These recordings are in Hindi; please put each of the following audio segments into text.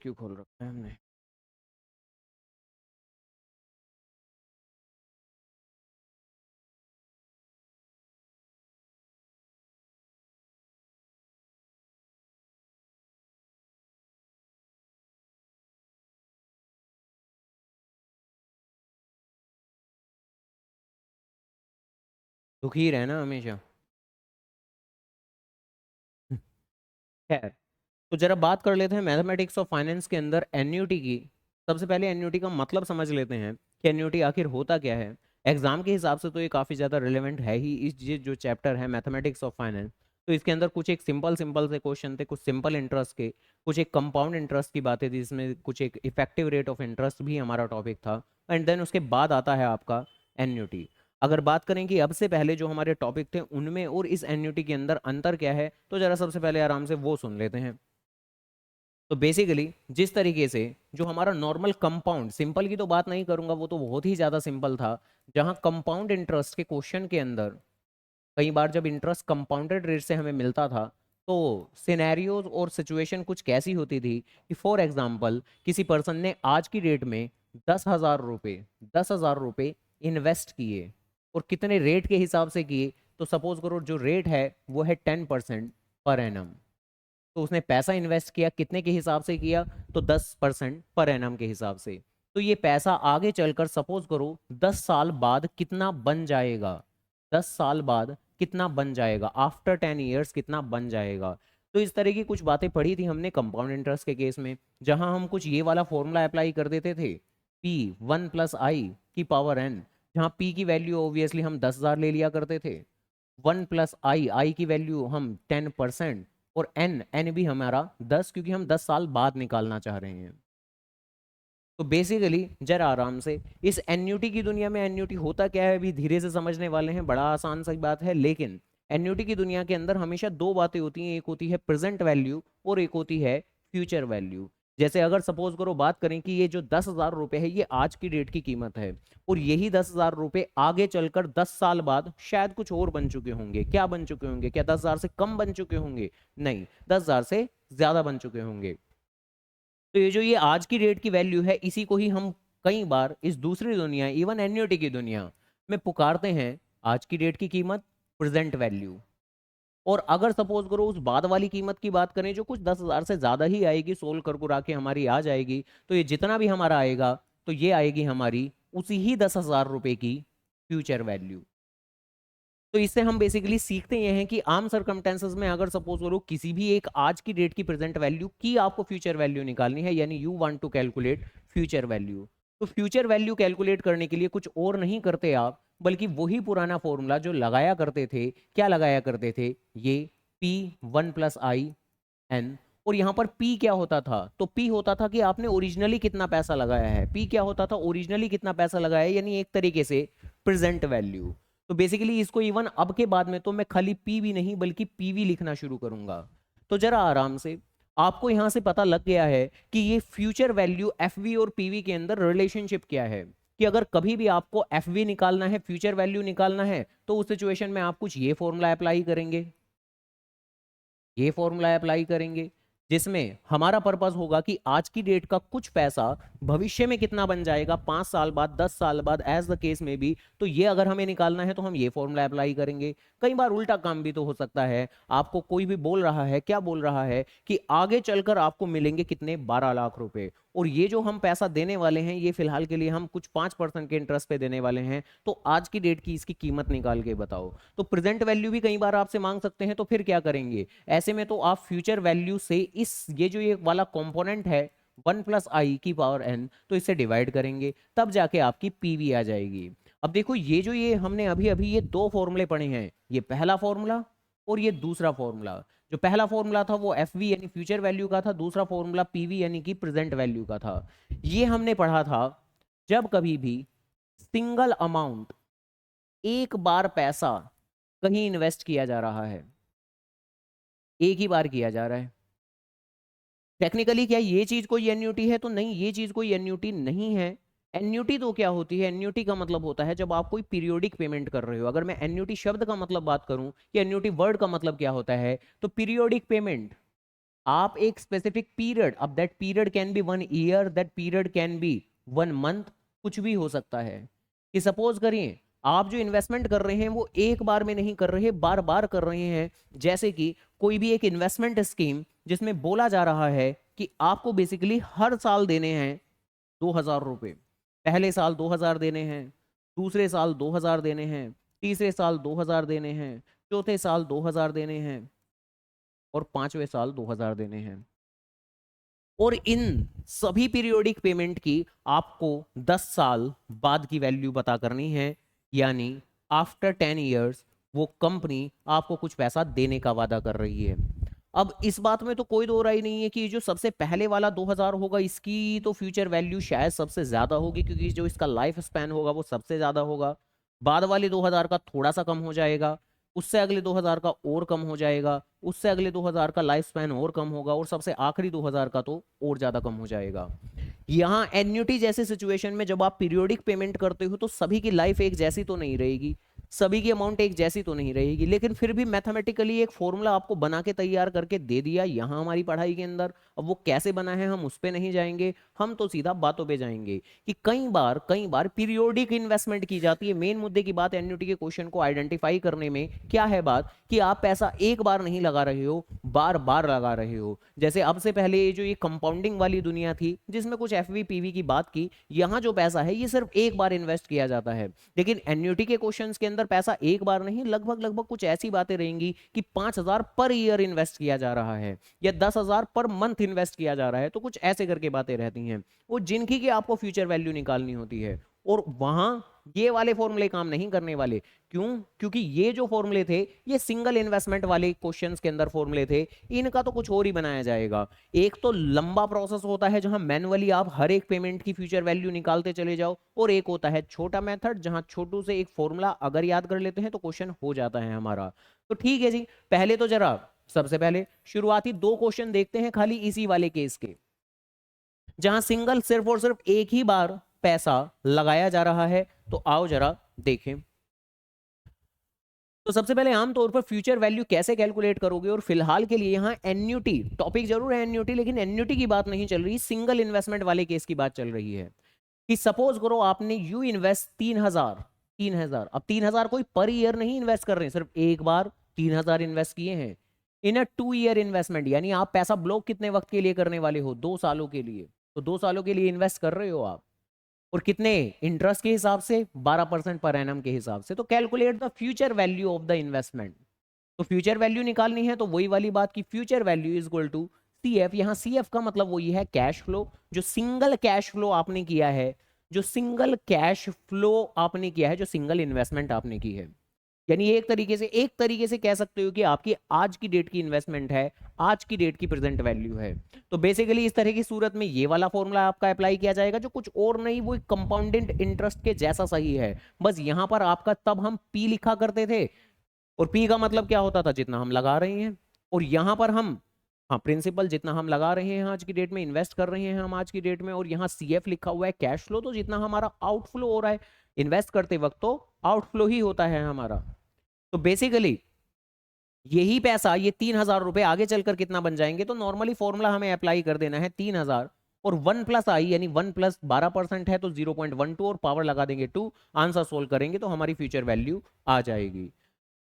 क्यों खोल रखा है हमने? दुखी रहना हमेशा। खैर, तो जरा बात कर लेते हैं मैथमेटिक्स ऑफ फाइनेंस के अंदर एन्युटी की। सबसे पहले एन्युटी का मतलब समझ लेते हैं कि एन्युटी आखिर होता क्या है। एग्जाम के हिसाब से तो ये काफ़ी ज़्यादा रिलेवेंट है ही, इस ये जो चैप्टर है मैथमेटिक्स ऑफ फाइनेंस। तो इसके अंदर कुछ एक सिंपल सिंपल से क्वेश्चन थे, कुछ सिंपल इंटरेस्ट के, कुछ एक कंपाउंड इंटरेस्ट की बातें थी, जिसमें कुछ एक इफेक्टिव रेट ऑफ इंटरेस्ट भी हमारा टॉपिक था। एंड देन उसके बाद आता है आपका एन्युटी। अगर बात करें कि अब से पहले जो हमारे टॉपिक थे उनमें और इस एन्युटी के अंदर अंतर क्या है, तो जरा सबसे पहले आराम से वो सुन लेते हैं। तो बेसिकली जिस तरीके से जो हमारा नॉर्मल कंपाउंड, सिंपल की तो बात नहीं करूंगा, वो तो बहुत ही ज़्यादा सिंपल था। जहां कंपाउंड इंटरेस्ट के क्वेश्चन के अंदर कई बार जब इंटरेस्ट कंपाउंडेड रेट से हमें मिलता था, तो सिनेरियोज और सिचुएशन कुछ कैसी होती थी कि फॉर एग्जांपल किसी पर्सन ने आज की डेट में 10,000 रुपये 10,000 रुपये इन्वेस्ट किए, और कितने रेट के हिसाब से किए, तो सपोज करो जो रेट है वो है 10% पर एनम। तो उसने पैसा इन्वेस्ट किया कितने के हिसाब से किया, तो 10% पर एनम के हिसाब से। तो ये पैसा आगे चलकर सपोज करो 10 साल बाद कितना बन जाएगा, 10 साल बाद कितना बन जाएगा, आफ्टर 10 ईयर्स कितना बन जाएगा। तो इस तरह की कुछ बातें पढ़ी थी हमने कंपाउंड इंटरेस्ट के केस में, जहां हम कुछ ये वाला फॉर्मूला अप्लाई कर देते थे, P1 + I की पावर n। जहां P की वैल्यू ऑब्वियसली हम 10,000 ले लिया करते थे, 1 + I की वैल्यू हम 10%, और एन एन भी हमारा 10, क्योंकि हम 10 साल बाद निकालना चाह रहे हैं। तो बेसिकली जरा आराम से इस एन्यूटी की दुनिया में एन्यूटी होता क्या है अभी धीरे से समझने वाले हैं, बड़ा आसान सी बात है। लेकिन एन्यूटी की दुनिया के अंदर हमेशा दो बातें होती हैं, एक होती है प्रेजेंट वैल्यू और एक होती है फ्यूचर वैल्यू। जैसे अगर सपोज करो बात करें कि ये जो 10,000 रुपये है ये आज की डेट की कीमत है, और यही 10,000 रुपये आगे चलकर 10 साल बाद शायद कुछ और बन चुके होंगे। क्या बन चुके होंगे? क्या 10,000 से कम बन चुके होंगे? नहीं, 10,000 से ज्यादा बन चुके होंगे। तो ये जो ये आज की डेट की वैल्यू है, इसी को ही हम कई बार इस दूसरी दुनिया, इवन एन्युटी की दुनिया में पुकारते हैं आज की डेट की कीमत, प्रेजेंट वैल्यू। और अगर सपोज करो उस बाद वाली कीमत की बात करें जो कुछ 10,000 से ज्यादा ही आएगी, सोल कर कुरा के हमारी आ जाएगी, तो ये जितना भी हमारा आएगा, तो ये आएगी हमारी उसी ही 10,000 रुपए की फ्यूचर वैल्यू। तो इससे हम बेसिकली सीखते ये हैं कि आम सरकमटेंसेस में अगर सपोज करो किसी भी एक आज की डेट की प्रेजेंट वैल्यू की आपको फ्यूचर वैल्यू निकालनी है, यानी you want to calculate future value, तो फ्यूचर वैल्यू कैलकुलेट करने के लिए कुछ और नहीं करते आप, बल्कि वही पुराना फॉर्मूला जो लगाया करते थे। क्या लगाया करते थे? ये P1 + I n। और यहाँ पर P क्या होता था? तो P होता था कि आपने ओरिजिनली कितना पैसा लगाया है। P क्या होता था? ओरिजिनली कितना पैसा लगाया है, यानी एक तरीके से प्रेजेंट वैल्यू। तो बेसिकली इसको इवन अब के बाद में तो मैं खाली पी भी नहीं बल्कि पीवी लिखना शुरू करूंगा। तो जरा आराम से, आपको यहां से पता लग गया है कि ये फ्यूचर वैल्यू एफवी और पीवी के अंदर रिलेशनशिप क्या है, कि अगर कभी भी आपको एफवी निकालना है, फ्यूचर वैल्यू निकालना है, तो उस सिचुएशन में आप कुछ ये फॉर्मूला अप्लाई करेंगे, ये फॉर्मूला अप्लाई करेंगे, जिसमें हमारा पर्पस होगा कि आज की डेट का कुछ पैसा भविष्य में कितना बन जाएगा, 5 साल बाद, 10 साल बाद, एज द केस में भी। तो ये अगर हमें निकालना है तो हम ये फॉर्मूला अप्लाई करेंगे। कई बार उल्टा काम भी तो हो सकता है, आपको कोई भी बोल रहा है, क्या बोल रहा है कि आगे चलकर आपको मिलेंगे कितने, 12 लाख रुपए, और ये जो हम पैसा देने वाले हैं ये फिलहाल के लिए हम कुछ 5% के इंटरेस्ट पे देने वाले हैं, तो आज की डेट की इसकी कीमत निकाल के बताओ। तो प्रेजेंट वैल्यू भी कई बार आपसे मांग सकते हैं, तो फिर क्या करेंगे ऐसे में? तो आप फ्यूचर वैल्यू से इस ये जो ये वाला कंपोनेंट है 1 + I की पावर n, तो इसे डिवाइड करेंगे, तब जाके आपकी पीवी आ जाएगी। अब देखो ये जो ये हमने अभी अभी ये दो फॉर्मूले पढ़े हैं, ये पहला फॉर्मूला और ये दूसरा फॉर्मूला। जो पहला फॉर्मूला था वो एफ वी यानी फ्यूचर वैल्यू का था, दूसरा फॉर्मूला पीवी यानी कि प्रेजेंट वैल्यू का था। ये हमने पढ़ा था जब कभी भी सिंगल अमाउंट, एक बार पैसा कहीं इन्वेस्ट किया जा रहा है, एक ही बार किया जा रहा है। टेक्निकली क्या ये चीज कोई एन्यूटी है? तो नहीं, ये चीज कोई एन्यूटी नहीं है। एन्यूटी तो क्या होती है? एन्यूटी का मतलब होता है जब आप कोई पीरियोडिक पेमेंट कर रहे हो। अगर मैं एन्यूटी शब्द का मतलब बात करूं कि एन्यूटी वर्ड का मतलब क्या होता है, तो पीरियोडिक पेमेंट। आप एक स्पेसिफिक पीरियड, अब that period can be 1 year, that period can be 1 month, कुछ भी हो सकता है। कि सपोज करिए आप जो इन्वेस्टमेंट कर रहे हैं वो एक बार में नहीं कर रहे, बार बार कर रहे हैं। जैसे कि कोई भी एक इन्वेस्टमेंट स्कीम जिसमें बोला जा रहा है कि आपको बेसिकली हर साल देने हैं 2,000 रुपये। पहले साल 2,000 देने हैं, दूसरे साल 2,000 देने हैं, तीसरे साल 2,000 देने हैं, चौथे साल 2,000 देने हैं और पांचवें साल 2,000 देने हैं। और इन सभी पीरियोडिक पेमेंट की आपको 10 साल बाद की वैल्यू पता करनी है, यानी आफ्टर 10 ईयर्स वो कंपनी आपको कुछ पैसा देने का वादा कर रही है। अब इस बात में तो कोई दो राय नहीं है कि जो सबसे पहले वाला 2,000 होगा इसकी तो फ्यूचर वैल्यू शायद सबसे ज्यादा होगी, क्योंकि जो इसका लाइफ स्पैन होगा वो सबसे ज्यादा होगा। बाद वाले 2,000 का थोड़ा सा कम हो जाएगा, उससे अगले 2,000 का और कम हो जाएगा, उससे अगले 2,000 का लाइफ स्पैन और कम होगा, और सबसे आखिरी 2,000 का तो और ज्यादा कम हो जाएगा। यहाँ एन्युटी जैसे सिचुएशन में जब आप पीरियोडिक पेमेंट करते हो तो सभी की लाइफ एक जैसी तो नहीं रहेगी, सभी की अमाउंट एक जैसी तो नहीं रहेगी, लेकिन फिर भी मैथमेटिकली एक फॉर्मूला आपको बना के तैयार करके दे दिया यहाँ हमारी पढ़ाई के अंदर। अब वो कैसे बना है हम उस पे नहीं जाएंगे, हम तो सीधा बातों पे जाएंगे कि कई बार पीरियोडिक इन्वेस्टमेंट की जाती है। मेन मुद्दे की बात एन्युटी के क्वेश्चन को आइडेंटिफाई करने में क्या है बात, कि आप पैसा एक बार नहीं लगा रहे हो, बार बार लगा रहे हो। जैसे अब से पहले ये जो ये कंपाउंडिंग वाली दुनिया थी जिसमें कुछ एफवी पीवी की बात की, यहाँ जो पैसा है ये सिर्फ एक बार इन्वेस्ट किया जाता है। लेकिन एन्युटी के क्वेश्चंस के अंदर पैसा एक बार नहीं, लगभग लगभग कुछ ऐसी बातें रहेंगी कि 5,000 पर ईयर इन्वेस्ट किया जा रहा है या 10,000 पर मंथ इन्वेस्ट किया जा रहा है, तो कुछ ऐसे करके बातें रहती हैं वो जिनकी की आपको फ्यूचर वैल्यू निकालनी होती है। और वहां ये वाले फॉर्मूले काम नहीं करने वाले। क्यों? क्योंकि ये जो फॉर्मूले थे ये सिंगल इन्वेस्टमेंट वाले क्वेश्चंस के अंदर फॉर्मूले थे, इनका तो कुछ और ही बनाया जाएगा। एक तो लंबा प्रोसेस होता है जहां मैनुअली आप हर एक पेमेंट की फ्यूचर वैल्यू निकालते चले जाओ, और एक होता है छोटा मेथड जहां छोटू से एक फॉर्मूला अगर याद कर लेते हैं तो क्वेश्चन हो जाता है हमारा। तो ठीक है जी, पहले तो जरा सबसे पहले शुरुआती 2 क्वेश्चन देखते हैं खाली इसी वाले केस के, जहां सिंगल सिर्फ और सिर्फ एक ही बार पैसा लगाया जा रहा है। तो आओ जरा देखें। तो सबसे पहले आमतौर पर फ्यूचर वैल्यू कैसे कैलकुलेट करोगे, और फिलहाल के लिए यहाँ एन्युटी टॉपिक जरूर है एन्युटी, लेकिन एन्युटी की बात नहीं चल रही, सिंगल इन्वेस्टमेंट वाले केस की बात चल रही है। कि सपोज करो आपने यू इन्वेस्ट 3,000। अब 3,000 कोई पर ईयर नहीं इन्वेस्ट कर रहे हैं, सिर्फ एक बार 3,000 इन्वेस्ट किए हैं इन अ 2 ईयर इन्वेस्टमेंट, यानी आप पैसा ब्लॉक कितने वक्त के लिए करने वाले हो, 2 सालों के लिए। तो 2 सालों के लिए इन्वेस्ट कर रहे हो आप, और कितने इंटरेस्ट के हिसाब से, 12% पर एनम के हिसाब से। तो calculate the future value of the investment. तो फ्यूचर वैल्यू निकालनी है तो वही वाली बात की future value is equal to CF. यहाँ सीएफ का मतलब वही है कैश फ्लो, जो सिंगल कैश फ्लो आपने किया है, जो सिंगल कैश फ्लो आपने किया है, जो सिंगल इन्वेस्टमेंट आपने की है। यानी एक तरीके से कह सकते हो कि आपकी आज की डेट की इन्वेस्टमेंट है, आज की डेट की प्रेजेंट वैल्यू है। तो बेसिकली इस तरह की सूरत में ये वाला फॉर्मूला आपका अप्लाई किया जाएगा, जो कुछ और नहीं वो कंपाउंडेड इंटरेस्ट के जैसा सही है। बस यहां पर आपका तब हम पी लिखा करते थे, और पी का मतलब क्या होता था, जितना हम लगा रहे हैं। और यहां पर हम, हाँ, प्रिंसिपल जितना हम लगा रहे हैं आज की डेट में, इन्वेस्ट कर रहे हैं हम आज की डेट में, और यहाँ सीएफ लिखा हुआ है कैश फ्लो, तो जितना हमारा आउटफ्लो हो रहा है इन्वेस्ट करते वक्त तो आउटफ्लो ही होता है हमारा। तो बेसिकली यही पैसा, ये 3,000 रुपए आगे चलकर कितना बन जाएंगे, तो नॉर्मली फॉर्मूला हमें अप्लाई कर देना है 3,000 और 1 प्लस आई, यानी 1 प्लस 12% है तो 0.12, और पावर लगा देंगे 2, आंसर सोल्व करेंगे तो हमारी फ्यूचर वैल्यू आ जाएगी।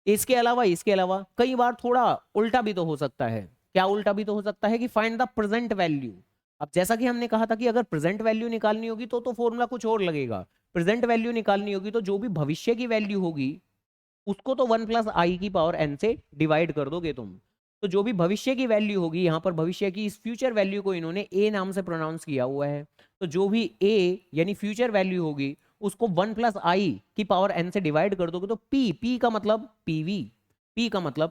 इसके अलावा कई बार थोड़ा उल्टा भी तो हो सकता है। क्या उल्टा भी तो हो सकता है कि फाइंड द प्रेजेंट वैल्यू। अब जैसा कि हमने कहा था कि अगर प्रेजेंट वैल्यू निकालनी होगी तो फॉर्मूला कुछ और लगेगा। प्रेजेंट वैल्यू निकालनी होगी तो जो भी भविष्य की वैल्यू होगी उसको तो 1 प्लस आई की पावर एन से डिवाइड कर दोगे तुम। तो जो भी भविष्य की वैल्यू होगी, यहाँ पर भविष्य की इस फ्यूचर वैल्यू को इन्होंने ए नाम से प्रोनाउंस किया हुआ है, तो जो भी ए यानी फ्यूचर वैल्यू होगी उसको 1 प्लस आई की पावर एन से डिवाइड कर दोगे तो पी का मतलब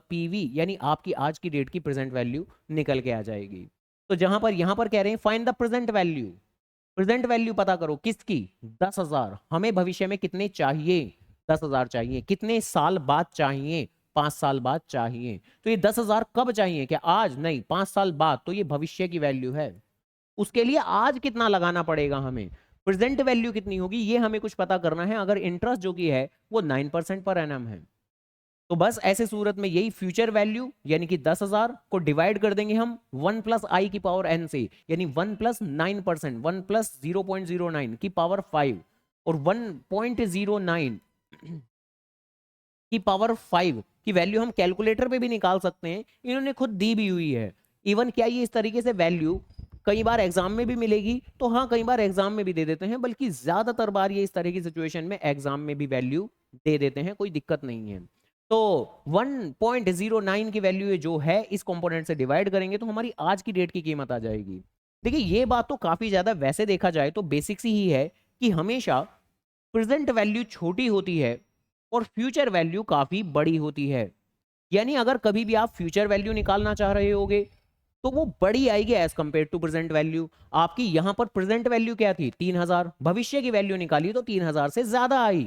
पीवी, यानी आपकी आज की डेट की प्रेजेंट वैल्यू निकल के आ जाएगी। तो जहां पर यहां पर कह रहे हैं फाइंड द प्रेजेंट वैल्यू पता करो किसकी, 10,000। हमें भविष्य में कितने चाहिए, 10,000 चाहिए। कितने साल बाद चाहिए, 5 साल बाद चाहिए। तो ये 10,000 कब चाहिए, क्या आज? नहीं, 5 साल बाद। तो ये भविष्य की वैल्यू है, उसके लिए आज कितना लगाना पड़ेगा हमें, प्रेजेंट वैल्यू कितनी होगी, ये हमें कुछ पता करना है। अगर इंटरेस्ट जो की है वो 9% पर एनम है तो बस ऐसे सूरत में यही फ्यूचर वैल्यू यानी कि 10,000 को डिवाइड कर देंगे हम 1 प्लस आई की पावर एन से, यानी 1 प्लस 9%, 1 प्लस 0.09 की पावर 5 और 1.09 की पावर 5 की वैल्यू हम कैलकुलेटर पे भी निकाल सकते हैं, इन्होंने खुद दी भी हुई है। इवन क्या ये इस तरीके से वैल्यू कई बार एग्जाम में भी मिलेगी, तो हाँ कई बार एग्जाम में भी दे देते हैं, बल्कि ज्यादातर बार ये इस तरह की सिचुएशन में एग्जाम में भी वैल्यू दे देते हैं, कोई दिक्कत नहीं है। तो 1.09 की वैल्यू जो है इस कंपोनेंट से डिवाइड करेंगे तो हमारी आज की डेट की कीमत आ जाएगी। देखिए ये बात तो काफी ज्यादा वैसे देखा जाए तो बेसिक्स ही है कि हमेशा प्रेजेंट वैल्यू छोटी होती है और फ्यूचर वैल्यू काफी बड़ी होती है। यानी अगर कभी भी आप फ्यूचर वैल्यू निकालना चाह रहे होगे तो वो बड़ी आएगी as compared to present value. आपकी यहां पर प्रेजेंट वैल्यू क्या थी 3,000, भविष्य की वैल्यू निकाली तो 3,000 से ज्यादा आई,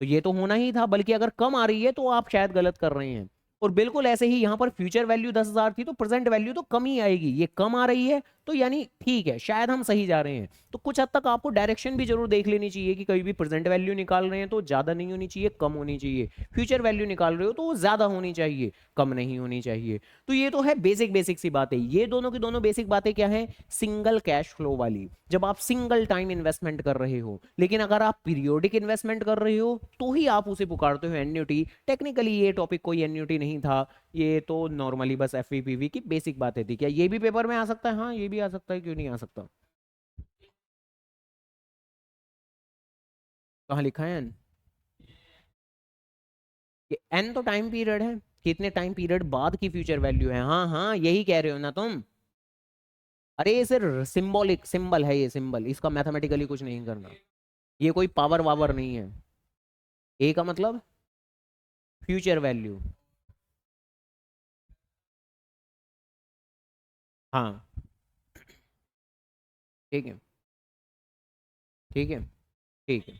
तो ये तो होना ही था, बल्कि अगर कम आ रही है तो आप शायद गलत कर रहे हैं। और बिल्कुल ऐसे ही यहां पर फ्यूचर वैल्यू 10,000 थी तो प्रेजेंट वैल्यू तो कम ही आएगी, ये कम आ रही है तो यानी ठीक है, शायद हम सही जा रहे हैं। तो कुछ हद तक आपको डायरेक्शन भी जरूर देख लेनी चाहिए कि कभी भी प्रेजेंट वैल्यू निकाल रहे हैं तो ज्यादा नहीं होनी चाहिए, कम होनी चाहिए। फ्यूचर वैल्यू निकाल रहे हो तो वो ज्यादा होनी चाहिए, कम नहीं होनी चाहिए। तो ये तो है बेसिक बेसिक सी बातें। ये दोनों की दोनों बेसिक बातें क्या है, सिंगल कैश फ्लो वाली, जब आप सिंगल टाइम इन्वेस्टमेंट कर रहे हो। लेकिन अगर आप पीरियोडिक इन्वेस्टमेंट कर रहे हो तो ही आप उसे पुकारते हो एन्युटी। टेक्निकली ये टॉपिक कोई एन्युटी नहीं था, ये तो नॉर्मली बस एफवीपीवी की बेसिक बातें थी। क्या ये भी पेपर में आ सकता है? हाँ ये भी आ सकता है, क्यों नहीं आ सकता। कहाँ लिखा है एन? ये एन तो टाइम पीरियड है, कितने टाइम पीरियड बाद की फ्यूचर वैल्यू है। हाँ हाँ यही कह रहे हो ना तुम। अरे ये सिर्फ सिंबॉलिक सिंबल है, ये सिंबल, इसका मैथमेटिकली कुछ नहीं करना, ये कोई पावर वावर नहीं है। ए का मतलब फ्यूचर वैल्यू। हाँ ठीक है ठीक है ठीक है।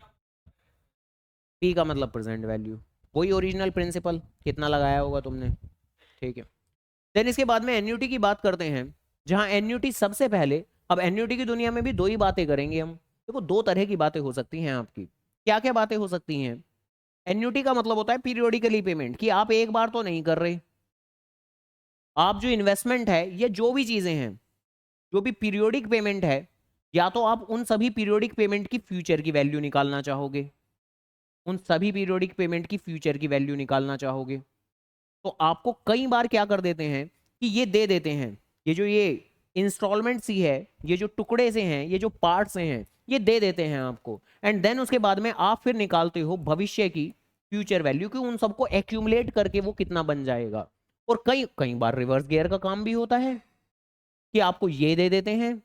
पी का मतलब प्रेजेंट वैल्यू, वही ओरिजिनल प्रिंसिपल, कितना लगाया होगा तुमने। ठीक है। देन इसके बाद में एन्युटी की बात करते हैं, जहां एन्युटी सबसे पहले, अब एन्युटी की दुनिया में भी दो ही बातें करेंगे हम। देखो दो तरह की बातें हो सकती हैं आपकी। क्या क्या बातें हो सकती हैं? एन्युटी का मतलब होता है पीरियोडिकली पेमेंट, कि आप एक बार तो नहीं कर रहे, आप जो इन्वेस्टमेंट है या जो भी चीजें हैं, जो भी पीरियोडिक पेमेंट है, या तो आप उन सभी पीरियोडिक पेमेंट की फ्यूचर की वैल्यू निकालना चाहोगे, उन सभी पीरियोडिक पेमेंट की फ्यूचर की वैल्यू निकालना चाहोगे, तो आपको कई बार क्या कर देते हैं कि ये दे देते हैं, ये इंस्टॉलमेंट सी है, ये जो टुकड़े से हैं, ये जो पार्ट से हैं, ये दे देते हैं आपको। एंड देन उसके बाद में आप फिर निकालते हो भविष्य की फ्यूचर वैल्यू, कि उन सबको एक्यूमुलेट करके वो कितना बन जाएगा। और कई कई बार रिवर्स गियर का काम भी होता है कि आपको ये दे देते हैं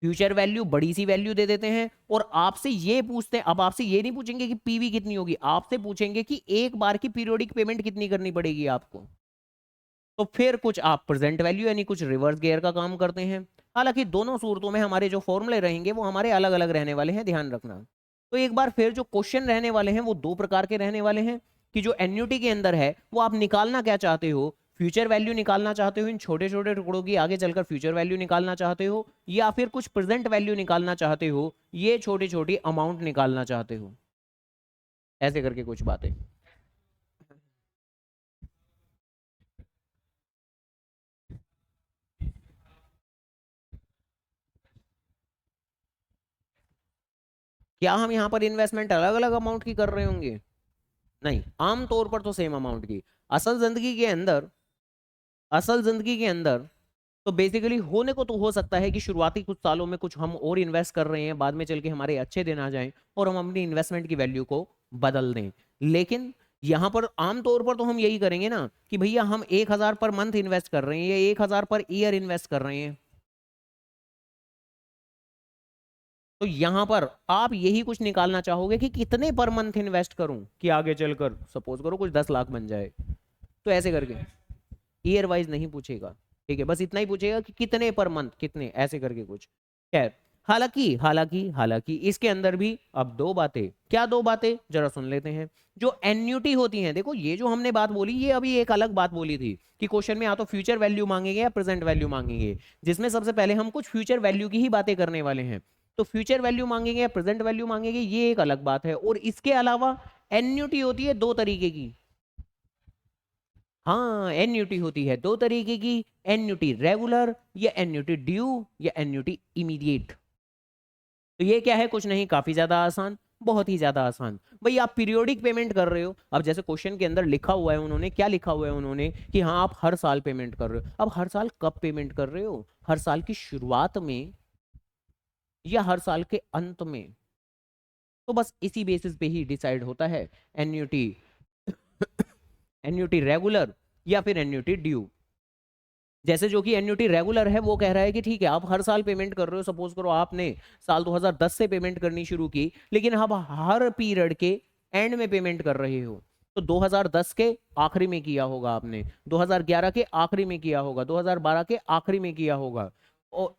फ्यूचर वैल्यू, बड़ी सी वैल्यू दे देते हैं, और आपसे ये पूछते हैं, अब आपसे ये नहीं पूछेंगे कि पीवी कितनी होगी, आपसे पूछेंगे कि एक बार की पीरियोडिक पेमेंट कितनी करनी पड़ेगी आपको। तो फिर कुछ आप प्रेजेंट वैल्यू यानी कुछ रिवर्स गियर का काम करते हैं। हालांकि दोनों सूरतों में हमारे जो फॉर्मूले रहेंगे वो हमारे अलग अलग रहने वाले हैं, ध्यान रखना। तो एक बार फिर जो क्वेश्चन रहने वाले हैं वो दो प्रकार के रहने वाले हैं, कि जो एन्युटी के अंदर है वो आप निकालना क्या चाहते हो, फ्यूचर वैल्यू निकालना चाहते हो इन छोटे छोटे टुकड़ों की, आगे चलकर फ्यूचर वैल्यू निकालना चाहते हो, या फिर कुछ प्रेजेंट वैल्यू निकालना चाहते हो, ये छोटी छोटी अमाउंट निकालना चाहते हो। ऐसे करके कुछ बातें। क्या हम यहाँ पर इन्वेस्टमेंट अलग अलग अमाउंट की कर रहे होंगे? नहीं, आमतौर पर तो सेम अमाउंट की। असल जिंदगी के अंदर, असल जिंदगी के अंदर तो बेसिकली होने को तो हो सकता है कि शुरुआती कुछ सालों में कुछ हम और इन्वेस्ट कर रहे हैं, बाद में चल के हमारे अच्छे दिन आ जाएं और हम अपनी इन्वेस्टमेंट की वैल्यू को बदल दें। लेकिन यहाँ पर आमतौर पर तो हम यही करेंगे ना कि भैया हम 1,000 पर मंथ इन्वेस्ट कर रहे हैं या 1,000 पर ईयर इन्वेस्ट कर रहे हैं। तो यहां पर आप यही कुछ निकालना चाहोगे कि कितने पर मंथ इन्वेस्ट करूं कि आगे चलकर सपोज करो कुछ 10 लाख बन जाए। तो ऐसे करके ईयर वाइज नहीं पूछेगा, ठीक है, बस इतना ही पूछेगा कि कितने पर मंथ, कितने, ऐसे करके कुछ। खैर, हालांकि हालांकि हालांकि इसके अंदर भी अब दो बातें, क्या दो बातें जरा सुन लेते हैं। जो एन्युटी होती हैं, देखो ये जो हमने बात बोली ये अभी एक अलग बात बोली थी कि क्वेश्चन में या तो फ्यूचर वैल्यू मांगेंगे या प्रेजेंट वैल्यू मांगेंगे, जिसमें सबसे पहले हम कुछ फ्यूचर वैल्यू की ही बातें करने वाले हैं। तो फ्यूचर वैल्यू मांगेंगे या प्रेजेंट वैल्यू मांगेंगे ये एक अलग बात है। और इसके अलावा एन्युटी होती है दो तरीके की, हाँ, एन्युटी होती है दो तरीके की, एन्युटी रेगुलर या एन्युटी ड्यू या एन्युटी इमीडिएट। तो ये क्या है, कुछ नहीं, काफी ज्यादा आसान, बहुत ही ज्यादा आसान। भाई आप पीरियोडिक पेमेंट कर रहे हो, अब जैसे क्वेश्चन के अंदर लिखा हुआ है, उन्होंने क्या लिखा हुआ है, उन्होंने कि हाँ आप हर साल पेमेंट कर रहे हो। अब हर साल कब पेमेंट कर रहे हो, हर साल की शुरुआत में या हर साल के अंत में? तो बस इसी बेसिस पे ही डिसाइड होता है एन्युटी एन्युटी रेगुलर या फिर एन्युटी ड्यू। जैसे जो कि एन्युटी रेगुलर है वो कह रहा है कि ठीक है आप हर साल पेमेंट कर रहे हो, सपोज करो आपने साल 2010 से पेमेंट करनी शुरू की, लेकिन अब हर पीरियड के एंड में पेमेंट कर रहे हो। तो 2010 के आखिरी में किया होगा आपने, 2011 के आखिरी में किया होगा, 2012 के आखिरी में किया होगा। और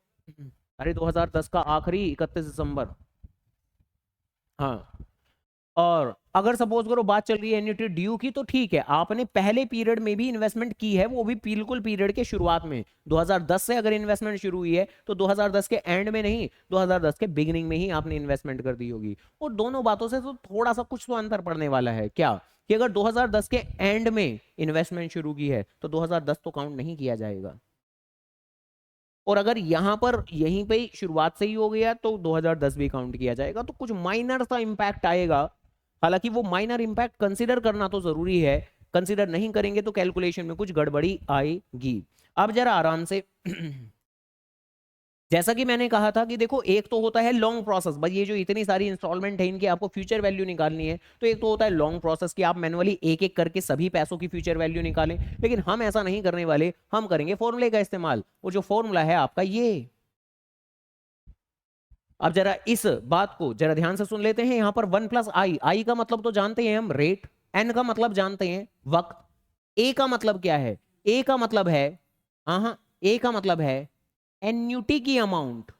अरे 2010 का आखिरी 31 दिसंबर। हाँ, और अगर सपोज करो बात चल रही है एन्युटी ड्यू की, तो ठीक है आपने पहले पीरियड में भी इन्वेस्टमेंट की है, वो भी बिल्कुल पीरियड के शुरुआत में, 2010 से अगर इन्वेस्टमेंट शुरू हुई है तो 2010 के एंड में नहीं, 2010 के बिगिनिंग में ही आपने इन्वेस्टमेंट कर दी होगी। और दोनों बातों से तो थोड़ा सा कुछ तो अंतर पड़ने वाला है, क्या कि अगर 2010 के एंड में इन्वेस्टमेंट शुरू की है तो 2010 तो काउंट नहीं किया जाएगा, और अगर यहां पर यहीं पे ही शुरुआत से ही हो गया तो 2010 भी काउंट किया जाएगा। तो कुछ माइनर सा इंपैक्ट आएगा, हालांकि वो माइनर इंपैक्ट कंसीडर करना तो जरूरी है, कंसीडर नहीं करेंगे तो कैलकुलेशन में कुछ गड़बड़ी आएगी। अब जरा आराम से जैसा कि मैंने कहा था कि देखो एक तो होता है लॉन्ग प्रोसेस, भाई ये जो इतनी सारी इंस्टॉलमेंट है इनकी आपको फ्यूचर वैल्यू निकालनी है, तो एक तो होता है लॉन्ग प्रोसेस कि आप मैनुअली एक एक करके सभी पैसों की फ्यूचर वैल्यू निकालें, लेकिन हम ऐसा नहीं करने वाले, हम करेंगे फॉर्मूले का इस्तेमाल। वो जो फॉर्मूला है आपका ये, अब जरा इस बात को जरा ध्यान से सुन लेते हैं। यहां पर 1+i, आई का मतलब तो जानते हैं हम रेट, एन का मतलब जानते हैं वक्त, ए का मतलब क्या है, ए का मतलब है, हाँ ए का मतलब है एन्युटी की अमाउंट।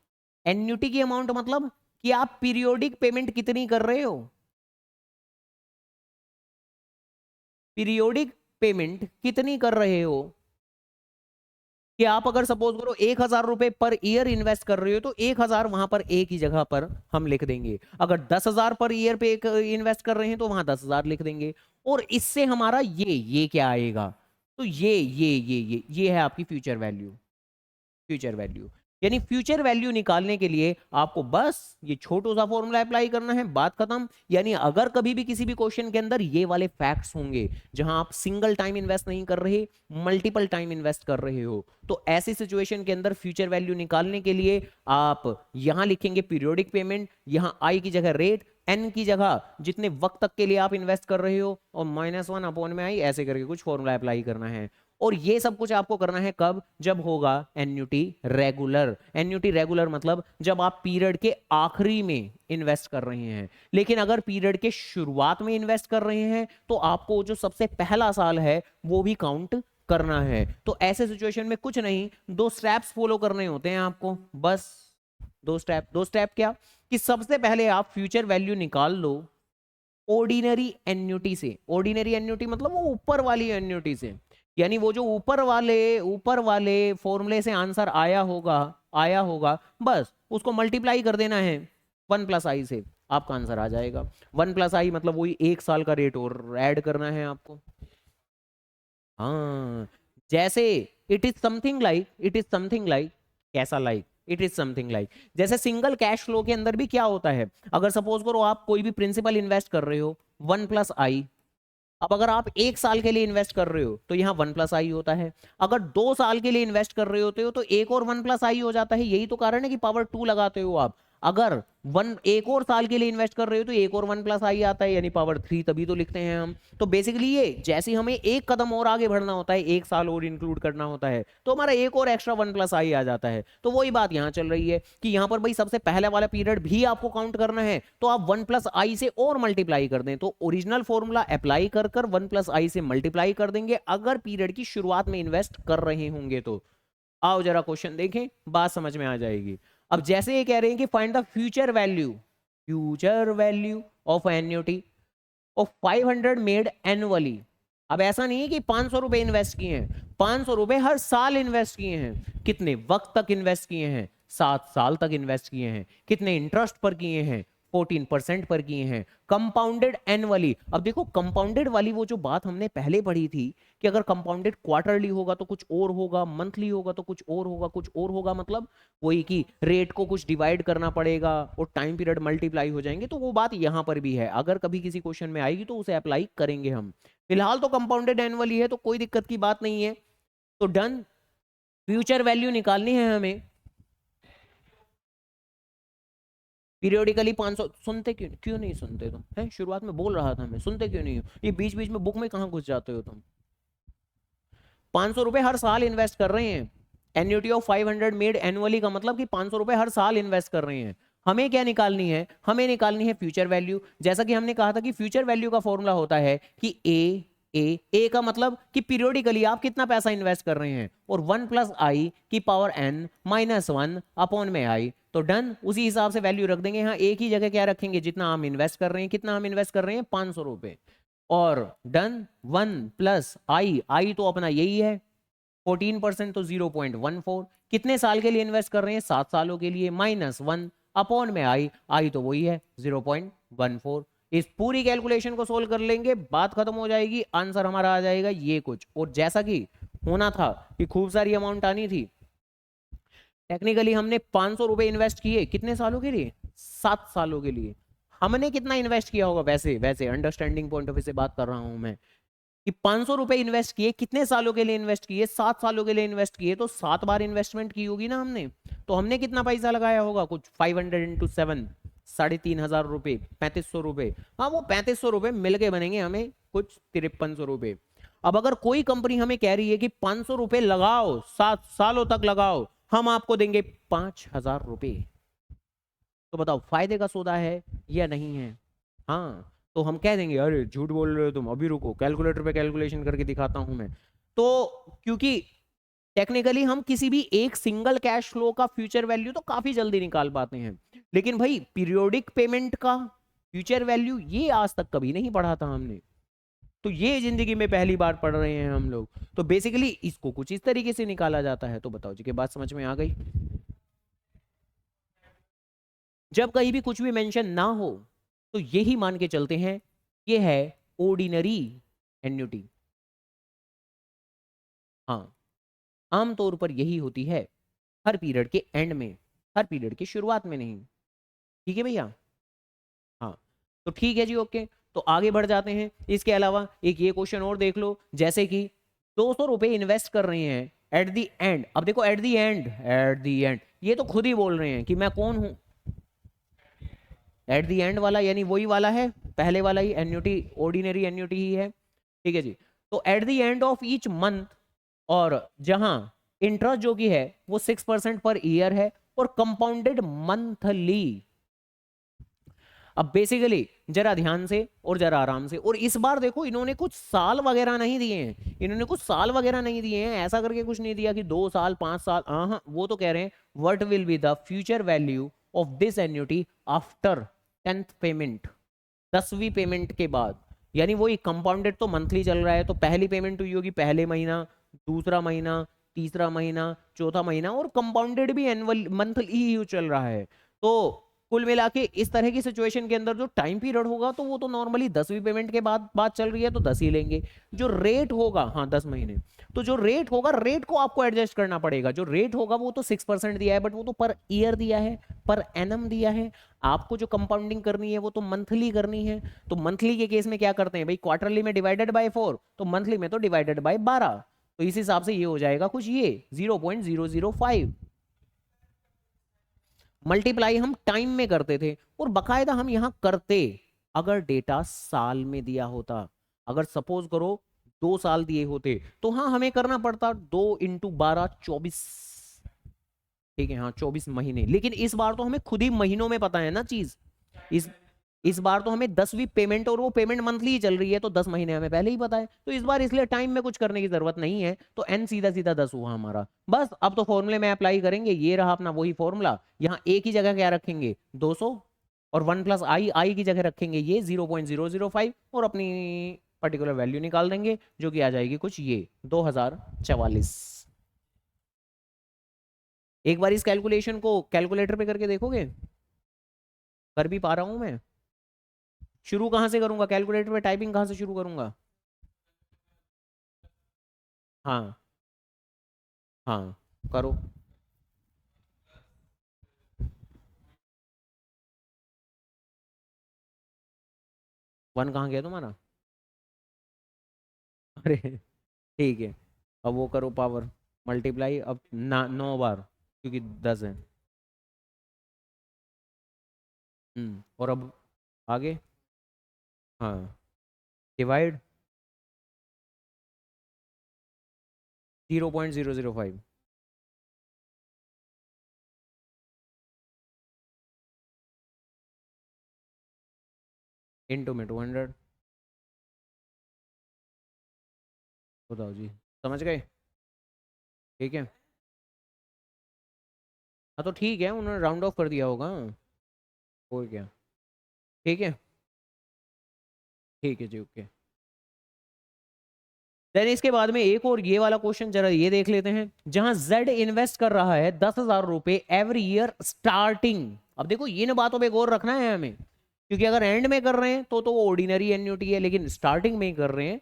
एन्युटी की अमाउंट मतलब कि आप पीरियोडिक पेमेंट कितनी कर रहे हो, पीरियोडिक पेमेंट कितनी कर रहे हो। कि आप अगर सपोज करो 1,000 रुपए पर ईयर इन्वेस्ट कर रहे हो तो 1,000 वहां पर ए की जगह पर हम लिख देंगे, अगर 10,000 पर ईयर पे इन्वेस्ट कर रहे हैं तो वहां 10,000 लिख देंगे। और इससे हमारा ये क्या आएगा, तो ये है आपकी फ्यूचर वैल्यू। फ्यूचर वैल्यू यानी फ्यूचर वैल्यू निकालने के लिए आपको बस ये छोटा सा फॉर्मूला अप्लाई करना है, बात खत्म। यानी अगर कभी भी किसी भी क्वेश्चन के अंदर ये वाले फैक्ट्स होंगे जहां आप सिंगल टाइम इन्वेस्ट नहीं कर रहे, मल्टीपल टाइम इन्वेस्ट कर रहे हो, तो ऐसी सिचुएशन के अंदर फ्यूचर वैल्यू निकालने के लिए आप यहां लिखेंगे पीरियोडिक पेमेंट, यहां आई की जगह रेट, एन की जगह जितने वक्त तक के लिए आप इन्वेस्ट कर रहे हो, और -1 में आई, ऐसे करके कुछ फॉर्मूला अप्लाई करना है। और ये सब कुछ आपको करना है कब, जब होगा एन्युटी रेगुलर। एन्युटी रेगुलर मतलब जब आप पीरियड के आखिरी में इन्वेस्ट कर रहे हैं, लेकिन अगर पीरियड के शुरुआत में इन्वेस्ट कर रहे हैं तो आपको जो सबसे पहला साल है वो भी काउंट करना है। तो ऐसे सिचुएशन में कुछ नहीं, दो स्टेप्स फॉलो करने होते हैं आपको, बस दो स्टेप क्या, कि सबसे पहले आप फ्यूचर वैल्यू निकाल लो ऑर्डिनरी एन्युटी से। ऑर्डिनरी एन्युटी मतलब वो ऊपर वाली एन्युटी से, यानी वो जो ऊपर वाले फॉर्मूले से आंसर आया होगा बस उसको मल्टीप्लाई कर देना है 1+i से, आपका आंसर आ जाएगा। 1+i मतलब वही 1 साल का रेट और ऐड करना है आपको। हाँ, जैसे इट इज समथिंग लाइक कैसा like, it is something like जैसे सिंगल कैश फ्लो के अंदर भी क्या होता है, अगर सपोज करो आप कोई भी प्रिंसिपल इन्वेस्ट कर रहे हो 1+i, अब अगर आप 1 साल के लिए इन्वेस्ट कर रहे हो तो यहाँ 1+i होता है, अगर 2 साल के लिए इन्वेस्ट कर रहे होते हो तो एक और 1+i हो जाता है। यही तो कारण है कि पावर 2 लगाते हो आप। अगर एक और साल के लिए इन्वेस्ट कर रहे हो तो एक और 1+i आता है, यानी पावर 3 तभी तो लिखते हैं हम। तो बेसिकली ये जैसे हमें एक कदम और आगे बढ़ना होता है, 1 साल और इंक्लूड करना होता है, तो हमारा एक और एक्स्ट्रा 1+i आ जाता है। तो वही बात यहाँ चल रही है कि यहाँ पर भाई सबसे पहले वाला पीरियड भी आपको काउंट करना है, तो आप 1+i से और मल्टीप्लाई कर दें, तो ओरिजिनल फॉर्मूला अप्लाई कर 1+i से मल्टीप्लाई कर देंगे अगर पीरियड की शुरुआत में इन्वेस्ट कर रहे होंगे तो। आओ जरा क्वेश्चन देखें, बात समझ में आ जाएगी। अब जैसे ये कह रहे हैं कि find the future value of annuity of 500 made annually. अब ऐसा नहीं है कि 500 रुपए इन्वेस्ट किए हैं, 500 रुपए हर साल इन्वेस्ट किए हैं। कितने वक्त तक इन्वेस्ट किए हैं, 7 साल तक इन्वेस्ट किए हैं। कितने इंटरेस्ट पर किए हैं, 14% पर किए हैं। कंपाउंडेड एनुअली, अब देखो कंपाउंडेड वाली वो जो बात हमने पहले पढ़ी थी कि अगर कंपाउंडेड क्वार्टरली होगा तो कुछ और होगा, मंथली होगा तो कुछ और होगा, कुछ और होगा, मतलब वही कि रेट को कुछ डिवाइड करना पड़ेगा और टाइम पीरियड मल्टीप्लाई हो जाएंगे, तो वो बात यहां पर भी है। अगर कभी किसी क्वेश्चन में आएगी तो उसे अप्लाई करेंगे हम। फिलहाल तो कंपाउंडेड एनुअली है तो कोई दिक्कत की बात नहीं है। तो डन। फ्यूचर वैल्यू निकालनी है हमें। पीरियोडिकली 500 सुनते क्यों क्यों नहीं सुनते तुम? है शुरुआत में बोल रहा था मैं, सुनते क्यों नहीं हो? ये बीच बीच में बुक में कहाँ घुस जाते हो तुम? 500 रुपए हर साल इन्वेस्ट कर रहे हैं। एन्युटी ऑफ 500 मेड एनुअली का मतलब कि 500 रुपए हर साल इन्वेस्ट कर रहे हैं। हमें क्या निकालनी है? हमें निकालनी है फ्यूचर वैल्यू। जैसा कि हमने कहा था कि फ्यूचर वैल्यू का फॉर्मूला होता है कि ए का मतलब कि पीरियोडिकली आप कितना पैसा इन्वेस्ट कर रहे हैं, और 1 + i की पावर n -1 अपॉन में i। तो डन, उसी हिसाब से वैल्यू रख देंगे। यहाँ एक ही जगह क्या रखेंगे? जितना हम इन्वेस्ट कर रहे हैं। कितना हम इन्वेस्ट कर रहे हैं? 500 रुपए। और डन, 1 + i तो अपना यही है 14%, तो 0.14। कितने साल के लिए इन्वेस्ट कर रहे हैं? 7 सालों के लिए। -1 अपॉन में आई तो वही है 0.14। इस पूरी कैलकुलेशन को सोल्व कर लेंगे, बात खत्म हो जाएगी, आंसर हमारा आ जाएगा ये कुछ। और जैसा कि होना था कि खूब सारी अमाउंट आनी थी, टेक्निकली हमने 500 रुपए इन्वेस्ट किए कितने सालों के लिए? 7 सालों के लिए। हमने कितना इन्वेस्ट किया होगा? वैसे वैसे अंडरस्टैंडिंग पॉइंट ऑफ व्यू से बात कर रहा हूं मैं कि 500 रुपए इन्वेस्ट किए, कितने सालों के लिए इन्वेस्ट किए? 7 सालों के लिए इन्वेस्ट किए, तो 7 बार इन्वेस्टमेंट की होगी ना हमने। तो हमने कितना पैसा लगाया होगा? कुछ 500 इंटू 7, 3500 रुपए, 3500 रुपए। हाँ, वो 3500 रुपए मिलके बनेंगे हमें कुछ 5300 रुपए। अब अगर कोई कंपनी हमें कह रही है कि 500 रुपए लगाओ, 7 सालों तक लगाओ, हम आपको देंगे 5000 रुपए, तो बताओ फायदे का सौदा है या नहीं है? हाँ, तो हम कह देंगे अरे झूठ बोल रहे हो तुम, अभी रुको कैलकुलेटर पे कैलकुलेशन करके दिखाता हूं मैं। तो क्योंकि टेक्निकली हम किसी भी एक सिंगल कैश फ्लो का फ्यूचर वैल्यू तो काफी जल्दी निकाल पाते हैं, लेकिन भाई पीरियोडिक पेमेंट का फ्यूचर वैल्यू ये आज तक कभी नहीं पढ़ा था हमने। तो ये जिंदगी में पहली बार पढ़ रहे हैं हम लोग। तो बेसिकली इसको कुछ इस तरीके से निकाला जाता है। तो बताओ जी, के बात समझ में आ गई? जब कहीं भी कुछ भी मेंशन ना हो तो यही मान के चलते हैं ये है ऑर्डिनरी एन्युटी। हाँ, आमतौर पर यही होती है हर पीरियड के एंड में, हर पीरियड की शुरुआत में नहीं। ठीक है भैया? हाँ, तो ठीक है जी, ओके। तो आगे बढ़ जाते हैं। इसके अलावा एक ये क्वेश्चन और देख लो, जैसे कि 200 रुपए इन्वेस्ट कर रहे हैं एट द एंड। अब देखो at the end, at the end ये तो खुद ही बोल रहे हैं कि मैं कौन हूं। एट द एंड वाला यानी वही वाला है, पहले वाला ही एन्युटी, ऑर्डिनरी एन्युटी ही है। ठीक है जी। तो at the end of each month, और जहां इंटरेस्ट जो कि है वो 6% पर ईयर है और कंपाउंडेड मंथली। अब बेसिकली जरा ध्यान से और जरा आराम से, और इस बार देखो इन्होंने कुछ साल वगैरह नहीं दिए हैं, इन्होंने कुछ साल वगैरह नहीं दिए हैं, ऐसा करके कुछ नहीं दिया कि 2 साल 5 साल। हाँ, वो तो कह रहे हैं what will be the future value of this annuity after 10th payment, 10वीं पेमेंट के बाद। यानी वही कंपाउंडेड तो मंथली चल रहा है, तो पहली पेमेंट हुई होगी पहले महीना, दूसरा महीना, तीसरा महीना, चौथा महीना, और कंपाउंडेड भी एनुअल मंथली ही चल रहा है। तो कुल मिला के इस तरह की सिचुएशन के अंदर जो टाइम पीरियड होगा तो वो तो नॉर्मली 10वीं पेमेंट के बाद बात चल रही है तो 10 ही लेंगे। जो रेट होगा, हाँ 10 महीने, तो जो रेट होगा, रेट को आपको एडजस्ट करना पड़ेगा। जो रेट होगा वो तो 6% दिया है, बट वो तो पर ईयर दिया है, पर एनम दिया है। आपको जो कंपाउंडिंग करनी है वो तो मंथली करनी है। तो मंथली के केस में क्या करते हैं भाई, क्वार्टरली में डिवाइडेड बाय 4, तो मंथली में तो डिवाइडेड बाय 12। तो इस हिसाब से ये हो जाएगा कुछ ये 0.005। मल्टीप्लाई हम टाइम में करते थे, और बकायदा हम यहां करते अगर डेटा साल में दिया होता। अगर सपोज करो 2 साल दिए होते तो हाँ हमें करना पड़ता 2 × 12 24। ठीक है, हाँ 24 महीने। लेकिन इस बार तो हमें खुद ही महीनों में पता है ना चीज। इस इस बार तो हमें 10वीं पेमेंट, और वो पेमेंट मंथली ही चल रही है, तो 10 महीने हमें पहले ही पता है। तो इस बार इसलिए टाइम में कुछ करने की जरूरत नहीं है, तो एन सीधा सीधा 10 हुआ हमारा। बस अब तो फॉर्मूले में अप्लाई करेंगे, ये रहा अपना वही फॉर्मूला। यहाँ ए की जगह क्या रखेंगे 200, और 1 + i की जगह रखेंगे ये 0.005, और अपनी पर्टिकुलर वैल्यू निकाल देंगे जो कि आ जाएगी कुछ ये 2044। एक बार इस कैलकुलेशन को कैलकुलेटर पे करके देखोगे? कर भी पा रहा हूं मैं? शुरू कहाँ से करूंगा? कैलकुलेटर पे टाइपिंग कहाँ से शुरू करूंगा? हाँ हाँ, करो। 1 कहाँ गया तुम्हारा? अरे ठीक है। अब वो करो पावर मल्टीप्लाई, अब ना 9 बार, क्योंकि 10 है। और अब आगे, हाँ, डिवाइड 0.005 इंटू में 200। बताओ जी, समझ गए? ठीक है। हाँ तो ठीक है, उन्होंने राउंड ऑफ कर दिया होगा। और क्या। ठीक है। ठीक है जी, ओके। देन इसके बाद में एक और ये वाला क्वेश्चन जरा ये देख लेते हैं, जहां जेड इन्वेस्ट कर रहा है 10,000 रुपए एवरी ईयर स्टार्टिंग। अब देखो ये ना बातों पे गौर रखना है हमें, क्योंकि अगर एंड में कर रहे हैं तो वो ऑर्डिनरी एन्युटी है, लेकिन स्टार्टिंग में ही कर रहे हैं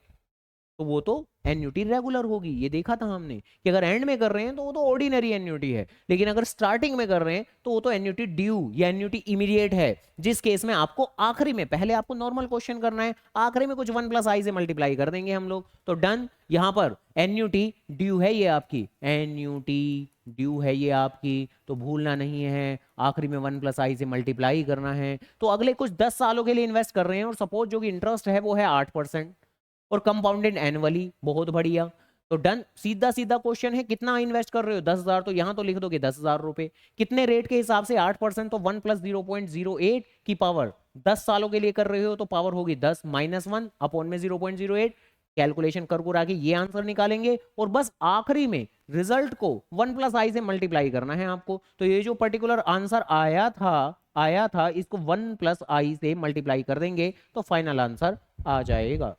तो वो तो एन्युटी रेगुलर होगी। ये देखा था हमने कि अगर एंड में कर रहे हैं तो वो तो ऑर्डिनरी एन्युटी है, लेकिन अगर स्टार्टिंग में कर रहे हैं तो वो तो एन्युटी ड्यू या एन्युटी इमीडिएट है, जिस केस में आपको आखिरी में, पहले आपको नॉर्मल क्वेश्चन करना है, आखिरी में कुछ 1 + i से मल्टीप्लाई कर देंगे हम लोग, तो डन। यहां पर एन्युटी ड्यू है, ये आपकी एन्युटी ड्यू है ये आपकी, तो भूलना नहीं है आखिरी में 1 + i से मल्टीप्लाई करना है। तो अगले कुछ 10 सालों के लिए इन्वेस्ट कर रहे हैं, और सपोज जो कि इंटरेस्ट है वो है 8%, और कंपाउंडेड एनुअली, बहुत बढ़िया। तो डन, सीधा सीधा क्वेश्चन है, कितना इन्वेस्ट कर रहे हो? 10,000, तो यहां तो लिख दोगे 10,000 रुपए। कितने रेट के हिसाब से? 8%, तो 1 + 0.08 की पावर 10 सालों के लिए कर रहे हो, तो पावर होगी 10 - 1 अपॉन में 0.08। कैलकुलेशन कर कर आके ये आंसर निकालेंगे, और बस आखिरी में रिजल्ट को 1 + i से मल्टीप्लाई करना है आपको। तो ये जो पर्टिकुलर आंसर आया था इसको 1 + i से मल्टीप्लाई कर देंगे तो फाइनल आंसर आ जाएगा।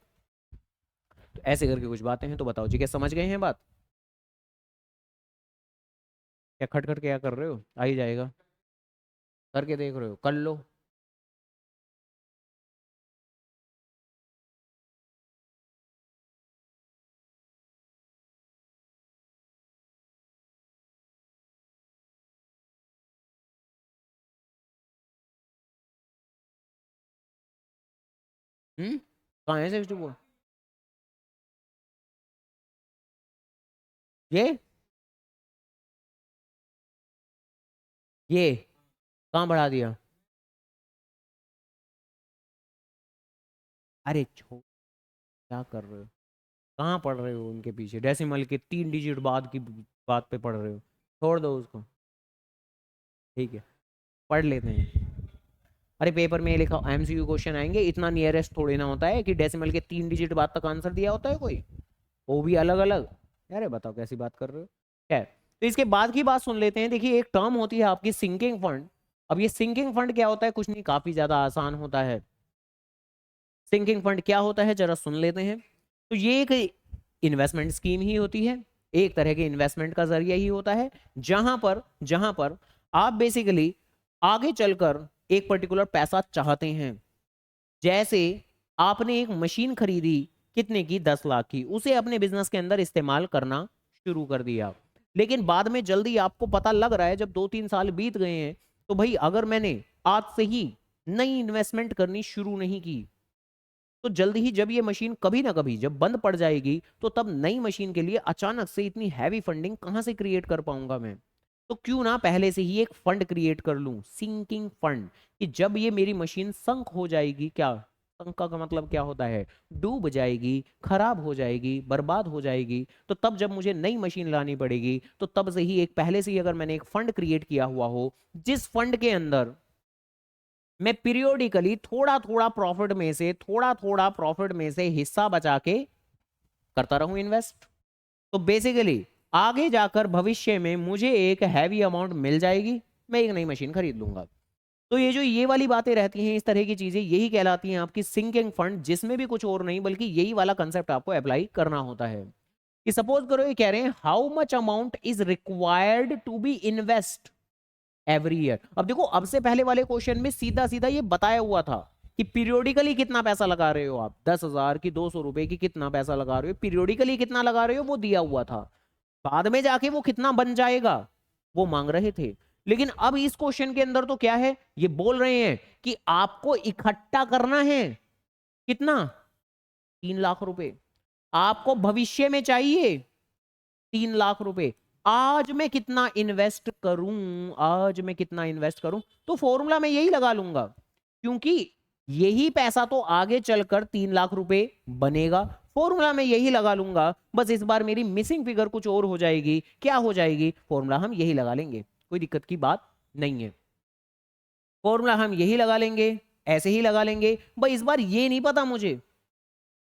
तो ऐसे करके कुछ बातें हैं, तो बताओ जी क्या समझ गए हैं बात? क्या खट खट क्या कर रहे हो? आ ही जाएगा। करके देख रहे हो? कर लो। कहाँ है 64? ये ये कहाँ बढ़ा दिया? अरे क्या कर रहे हो? कहाँ पढ़ रहे हो उनके पीछे? डेसिमल के 3 डिजिट बाद की बात पे पढ़ रहे हो? छोड़ दो उसको। ठीक है, पढ़ लेते हैं। अरे पेपर में ये लिखा एमसीक्यू क्वेश्चन आएंगे, इतना नियरेस्ट थोड़ी ना होता है कि डेसिमल के 3 डिजिट बाद तक आंसर दिया होता है कोई, वो भी अलग अलग। अरे बताओ कैसी बात कर रहे हो? क्या है? तो इसके बाद की बात सुन लेते हैं। देखिए एक टर्म होती है आपकी सिंकिंग फंड। अब ये सिंकिंग फंड क्या होता है? कुछ नहीं, काफी ज्यादा आसान होता है। सिंकिंग फंड क्या होता है जरा सुन लेते हैं। तो ये एक इन्वेस्टमेंट स्कीम ही होती है, एक तरह के इन्वेस्टमेंट का जरिया ही होता है, जहां पर आप बेसिकली आगे चलकर एक पर्टिकुलर पैसा चाहते हैं। जैसे आपने एक मशीन खरीदी, कितने की? 10 लाख की, उसे अपने बिजनेस के अंदर इस्तेमाल करना शुरू कर दिया, लेकिन बाद में जल्दी आपको पता लग रहा है, जब 2-3 साल बीत गए हैं, तो भाई अगर मैंने आज से ही नई इन्वेस्टमेंट करनी शुरू नहीं की, तो जल्दी ही जब ये मशीन कभी ना कभी जब बंद पड़ जाएगी, तो तब नई मशीन के लिए अचानक से इतनी हैवी फंडिंग कहां से क्रिएट कर पाऊंगा मैं? तो क्यों ना पहले से ही एक फंड क्रिएट कर लूं, सिंकिंग फंड, कि जब ये मेरी मशीन संक हो जाएगी, क्या संक का मतलब क्या होता है? डूब जाएगी, खराब हो जाएगी, बर्बाद हो जाएगी, तो तब जब मुझे नई मशीन लानी पड़ेगी, तो तब से ही एक पहले से ही अगर मैंने एक फंड क्रिएट किया हुआ हो, जिस फंड के अंदर मैं पीरियोडिकली थोड़ा थोड़ा प्रॉफिट में से हिस्सा बचा के करता रहूं इन्वेस्ट, तो बेसिकली आगे जाकर भविष्य में मुझे एक हैवी अमाउंट मिल जाएगी, मैं एक नई मशीन खरीद लूंगा। तो ये जो ये वाली बातें रहती हैं, इस तरह की चीजें, यही कहलाती हैं आपकी सिंकिंग फंड, जिसमें भी कुछ और नहीं बल्कि यही वाला कंसेप्ट आपको अप्लाई करना होता है। कि सपोज करो ये कह रहे हैं how much amount is required to be invest every year. अब देखो, अब से पहले वाले क्वेश्चन में सीधा सीधा ये बताया हुआ था कि पीरियोडिकली कितना पैसा लगा रहे हो आप, 10,000 की, 200 रुपए की, कितना पैसा लगा रहे हो, पीरियोडिकली कितना लगा रहे हो वो दिया हुआ था। बाद में जाके वो कितना बन जाएगा वो मांग रहे थे। लेकिन अब इस क्वेश्चन के अंदर तो क्या है, ये बोल रहे हैं कि आपको इकट्ठा करना है कितना, 3 लाख रुपए। आपको भविष्य में चाहिए 3 लाख रुपए। आज मैं कितना इन्वेस्ट करूं, आज मैं कितना इन्वेस्ट करूं, तो फॉर्मूला मैं यही लगा लूंगा, क्योंकि यही पैसा तो आगे चलकर 3 लाख रुपए बनेगा। फॉर्मूला मैं यही लगा लूंगा, बस इस बार मेरी मिसिंग फिगर कुछ और हो जाएगी। क्या हो जाएगी, फॉर्मूला हम यही लगा लेंगे, कोई दिक्कत की बात नहीं है। फॉर्मूला हम यही लगा लेंगे, ऐसे ही लगा लेंगे भाई। इस बार ये नहीं पता मुझे,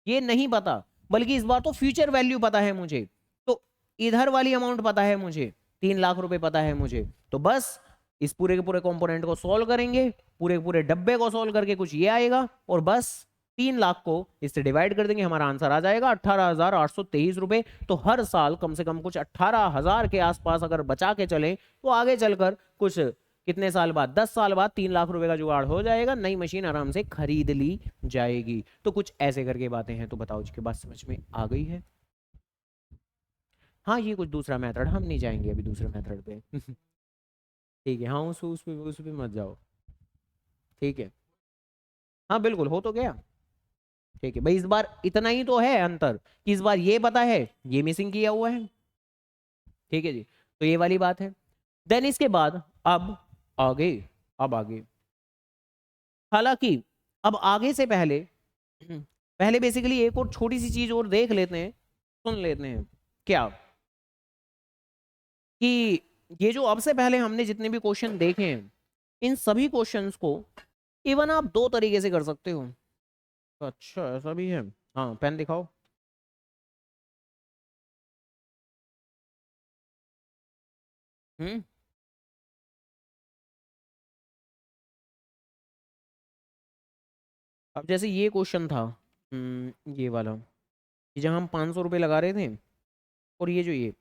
ये नहीं पता, बल्कि इस बार तो फ्यूचर वैल्यू पता है मुझे। तो इधर वाली अमाउंट पता है मुझे, 3 लाख रुपए पता है मुझे। तो बस इस पूरे के पूरे कंपोनेंट को सॉल्व करेंगे, पूरे के पूरे डब्बे को सॉल्व करके कुछ ये आएगा, और बस 3 लाख को इससे डिवाइड कर देंगे, हमारा आंसर आ जाएगा 18,823 रुपए। तो हर साल कम से कम कुछ 18,000 के आसपास अगर बचा के चले, तो आगे चलकर कुछ कितने साल बाद, 10 साल बाद 3 लाख रुपए का जुगाड़ हो जाएगा, नई मशीन आराम से खरीद ली जाएगी। तो कुछ ऐसे करके बातें हैं। तो बताओ, इसके बाद समझ में आ गई है? हाँ, ये कुछ दूसरा मेथड, हम नहीं जाएंगे अभी दूसरे मेथड पे। ठीक है, हाँ, उस पे मत जाओ। ठीक है, हाँ बिल्कुल, हो तो गया। ठीक है भाई, इस बार इतना ही तो है अंतर कि इस बार ये पता है, ये मिसिंग किया हुआ है। ठीक है जी, तो ये वाली बात है। देन इसके बाद अब आगे, अब आगे, हालांकि अब आगे से पहले पहले बेसिकली एक और छोटी सी चीज और देख लेते हैं, सुन लेते हैं। क्या कि ये जो अब से पहले हमने जितने भी क्वेश्चन देखे हैं, इन सभी क्वेश्चंस को इवन आप दो तरीके से कर सकते हो। अच्छा, ऐसा भी है? हाँ, पेन दिखाओ। हम्म। अब जैसे ये क्वेश्चन था, ये वाला, कि जब हम 500 रुपये लगा रहे थे, और ये जो ये,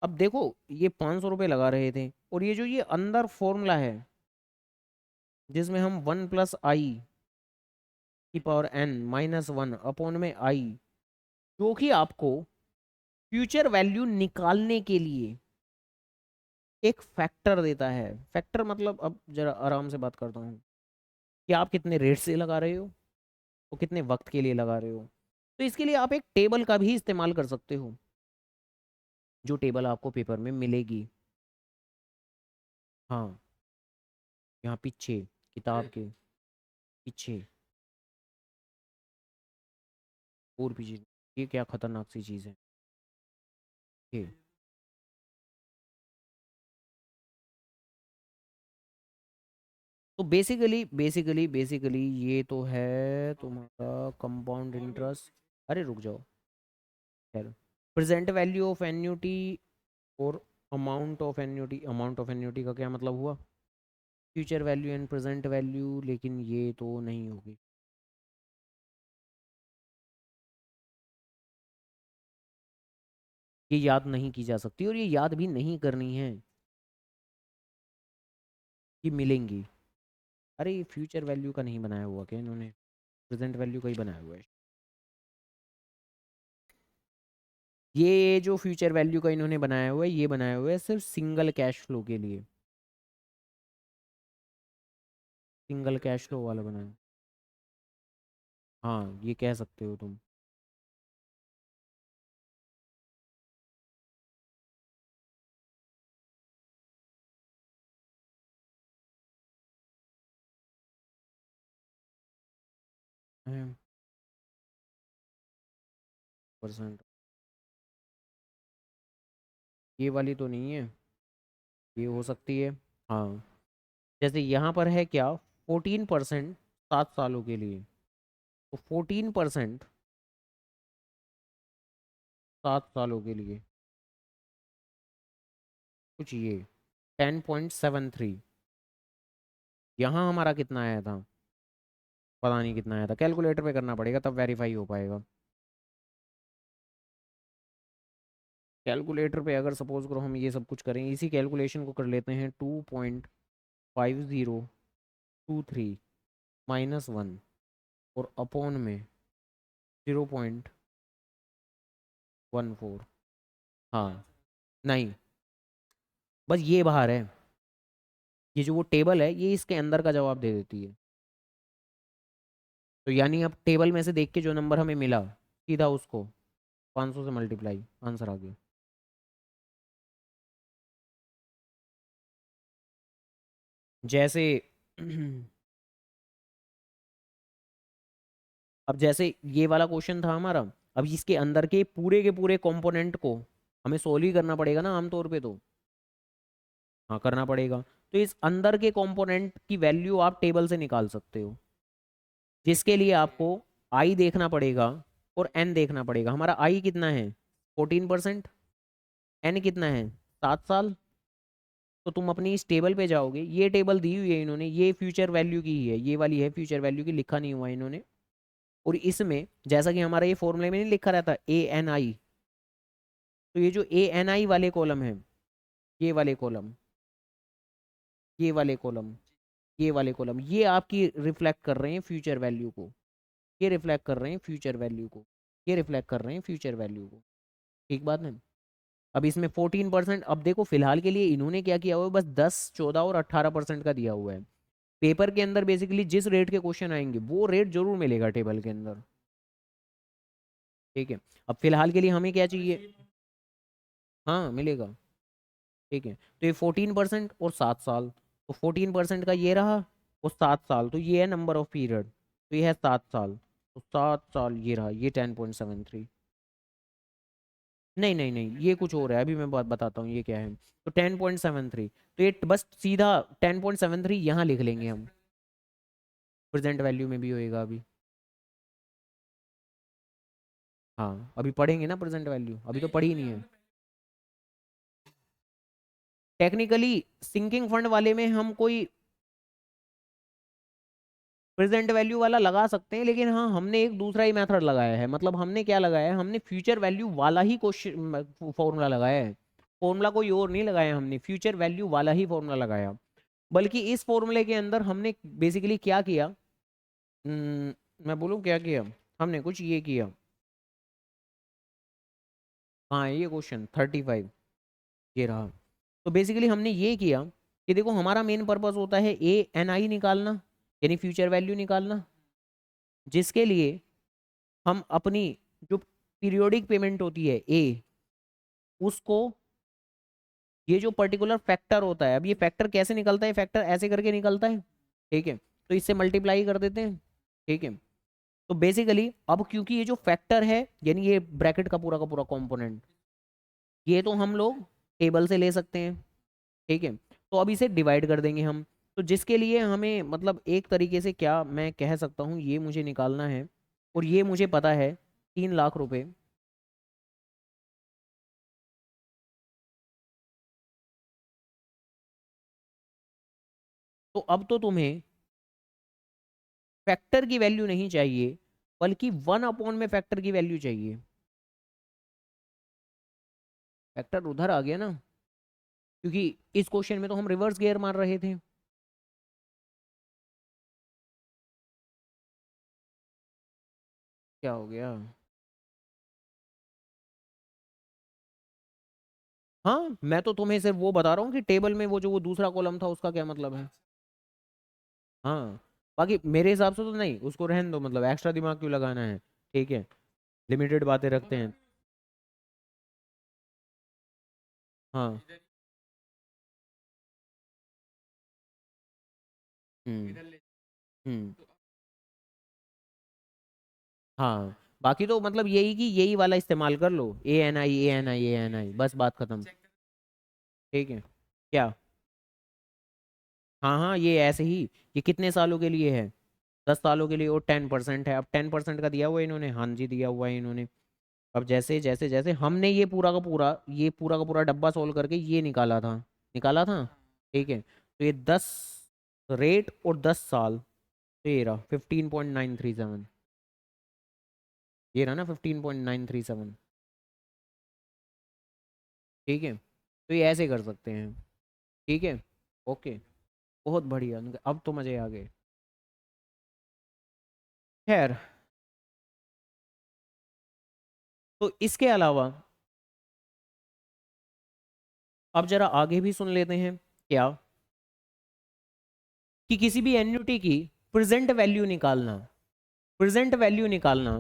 अब देखो, ये 500 रुपये लगा रहे थे, और ये जो ये अंदर फॉर्मूला है जिसमें हम 1+i⁻n-1 जो कि आपको फ्यूचर वैल्यू निकालने के लिए एक फैक्टर देता है। फैक्टर मतलब, अब जरा आराम से बात करता हूँ, कि आप कितने रेट से लगा रहे हो और कितने वक्त के लिए लगा रहे हो। तो इसके लिए आप एक टेबल का भी इस्तेमाल कर सकते हो, जो टेबल आपको पेपर में मिलेगी। हाँ, यहाँ पीछे, किताब के पीछे, और पीछे। ये क्या खतरनाक सी चीज़ है ये। तो बेसिकली ये तो है तुम्हारा कंपाउंड इंटरेस्ट। अरे रुक जाओ, खैर, प्रेजेंट वैल्यू ऑफ एन्युटी और amount of annuity. Amount of annuity का क्या मतलब हुआ, future value and present value, लेकिन ये तो नहीं होगी। ये याद नहीं की जा सकती, और ये याद भी नहीं करनी है कि मिलेंगी। अरे, ये फ्यूचर वैल्यू का नहीं बनाया हुआ क्या इन्होंने, प्रेजेंट वैल्यू का ही बनाया हुआ है। ये जो फ्यूचर वैल्यू का इन्होंने बनाया हुआ है, ये बनाया हुआ है सिर्फ सिंगल कैश फ्लो के लिए, सिंगल कैश फ्लो वाला बनाया। हाँ, ये कह सकते हो तुम। परसेंट, ये वाली तो नहीं है, ये हो सकती है। हाँ, जैसे यहाँ पर है क्या, 14% 7 सालों के लिए, तो 14% 7 सालों के लिए, कुछ ये 10.73। यहाँ हमारा कितना आया था, पता नहीं कितना आया था, कैलकुलेटर पे करना पड़ेगा तब वेरीफाई हो पाएगा। कैलकुलेटर पे अगर सपोज करो हम ये सब कुछ करें, इसी कैलकुलेशन को कर लेते हैं 2.73 5023 -1 और अपॉन में 0.14। हाँ, नहीं, बस ये बाहर है, ये जो वो टेबल है ये इसके अंदर का जवाब दे देती है। तो यानी अब टेबल में से देख के जो नंबर हमें मिला सीधा उसको 500 से मल्टीप्लाई, आंसर आ गया। जैसे अब जैसे ये वाला क्वेश्चन था हमारा, अब इसके अंदर के पूरे कंपोनेंट को हमें सोल्व ही करना पड़ेगा ना आमतौर पे तो। हाँ, करना पड़ेगा। तो इस अंदर के कंपोनेंट की वैल्यू आप टेबल से निकाल सकते हो, जिसके लिए आपको आई देखना पड़ेगा और एन देखना पड़ेगा। हमारा आई कितना है 14%, एन कितना है 7 साल। तो तुम अपनी इस टेबल पे जाओगे, ये टेबल दी हुई है इन्होंने, ये फ्यूचर वैल्यू की ही है, ये वाली है फ्यूचर वैल्यू की, लिखा नहीं हुआ है इन्होंने। और इसमें जैसा कि हमारा ये फॉर्मूले में नहीं लिखा रहता ए एन आई, तो ये जो ए एन आई वाले कॉलम है, ये वाले कॉलम, ये वाले कॉलम, ये वाले कॉलम, ये आपकी रिफ्लेक्ट कर रहे हैं फ्यूचर वैल्यू को, ये रिफ्लेक्ट कर रहे हैं फ्यूचर वैल्यू को, ये रिफ्लेक्ट कर रहे हैं फ्यूचर वैल्यू को। ठीक बात है। अब इसमें 14%, अब देखो फिलहाल के लिए इन्होंने क्या किया हुआ है, बस 10, 14 और 18% का दिया हुआ है। पेपर के अंदर बेसिकली जिस रेट के क्वेश्चन आएंगे वो रेट जरूर मिलेगा टेबल के अंदर। ठीक है। अब फिलहाल के लिए हमें क्या चाहिए, हाँ मिलेगा। ठीक है, तो ये 14% और 7 साल, तो 14% का ये रहा और 7 साल, तो ये है नंबर ऑफ पीरियड, तो ये है 7 साल, तो 7 साल ये रहा, ये 10.73। नहीं नहीं नहीं, ये कुछ और है, अभी मैं बात बताता हूँ ये क्या है। तो 10.73, तो ये बस सीधा 10.73 यहाँ लिख लेंगे हम, प्रेजेंट वैल्यू में भी होएगा अभी। हाँ, अभी पढ़ेंगे ना प्रेजेंट वैल्यू, अभी तो पढ़ी नहीं है। टेक्निकली सिंकिंग फंड वाले में हम कोई प्रेजेंट वैल्यू वाला लगा सकते हैं, लेकिन हाँ हमने एक दूसरा ही मेथड लगाया है। मतलब हमने क्या लगाया है, हमने फ्यूचर वैल्यू वाला ही क्वेश्चन फॉर्मूला लगाया है। फॉर्मूला कोई और नहीं लगाया, हमने फ्यूचर वैल्यू वाला ही फॉर्मूला लगाया। बल्कि इस फॉर्मूले के अंदर हमने बेसिकली क्या किया, मैं बोलूँ क्या किया, हमने कुछ ये किया। हाँ, ये क्वेश्चन 35 ये रहा। तो बेसिकली हमने ये किया कि देखो हमारा मेन पर्पस होता है ए एन आई निकालना, यानी फ्यूचर वैल्यू निकालना, जिसके लिए हम अपनी जो पीरियोडिक पेमेंट होती है ए, उसको, ये जो पर्टिकुलर फैक्टर होता है, अब ये फैक्टर कैसे निकलता है, फैक्टर ऐसे करके निकलता है। ठीक है, तो इससे मल्टीप्लाई कर देते हैं। ठीक है, तो बेसिकली अब क्योंकि ये जो फैक्टर है, यानी ये ब्रैकेट का पूरा कंपोनेंट, ये तो हम लोग टेबल से ले सकते हैं। ठीक है, तो अब इसे डिवाइड कर देंगे हम। तो जिसके लिए हमें मतलब एक तरीके से क्या मैं कह सकता हूँ, ये मुझे निकालना है और ये मुझे पता है 3 लाख रुपए। तो अब तो तुम्हें फैक्टर की वैल्यू नहीं चाहिए, बल्कि 1 अपॉन में फैक्टर की वैल्यू चाहिए। फैक्टर उधर आ गया ना, क्योंकि इस क्वेश्चन में तो हम रिवर्स गियर मार रहे थे। क्या हो गया, हाँ मैं तो तुम्हें सिर्फ वो बता रहा हूँ कि टेबल में वो जो वो दूसरा कॉलम था उसका क्या मतलब है। हाँ, बाकी मेरे हिसाब से तो नहीं, उसको रहने दो, मतलब एक्स्ट्रा दिमाग क्यों लगाना है। ठीक है, लिमिटेड बातें रखते हैं। हाँ। हम्म। हम्म। हाँ, बाकी तो मतलब यही कि यही वाला इस्तेमाल कर लो, A N I A N I A N आई, बस बात खत्म। ठीक है, क्या, हाँ हाँ ये ऐसे ही, ये कितने सालों के लिए है, 10 सालों के लिए, और 10% है। अब 10% का दिया हुआ है इन्होंने, हाँ जी दिया हुआ है इन्होंने। अब जैसे जैसे जैसे हमने ये पूरा का पूरा डब्बा सोल्व करके ये निकाला था, निकाला था। ठीक है, तो ये 10 रेट और 10 साल, तो ये रहा 15.937, ये रहा ना 15.937। ठीक है, तो ये ऐसे कर सकते हैं। ठीक है, ओके। बहुत बढ़िया, अब तो मजे आ गए। खैर, तो इसके अलावा अब जरा आगे भी सुन लेते हैं क्या, कि किसी भी एन्युटी की प्रेजेंट वैल्यू निकालना, प्रेजेंट वैल्यू निकालना।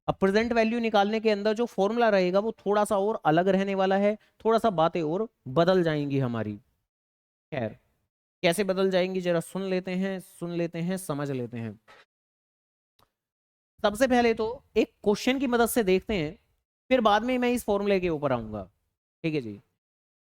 अब प्रेजेंट वैल्यू निकालने के अंदर जो फॉर्मूला रहेगा वो थोड़ा सा और अलग रहने वाला है, थोड़ा सा बातें और बदल जाएंगी हमारी। खैर, कैसे बदल जाएंगी जरा सुन लेते हैं, सुन लेते हैं, समझ लेते हैं। सबसे पहले तो एक क्वेश्चन की मदद से देखते हैं, फिर बाद में मैं इस फॉर्मूले के ऊपर आऊंगा। ठीक है जी।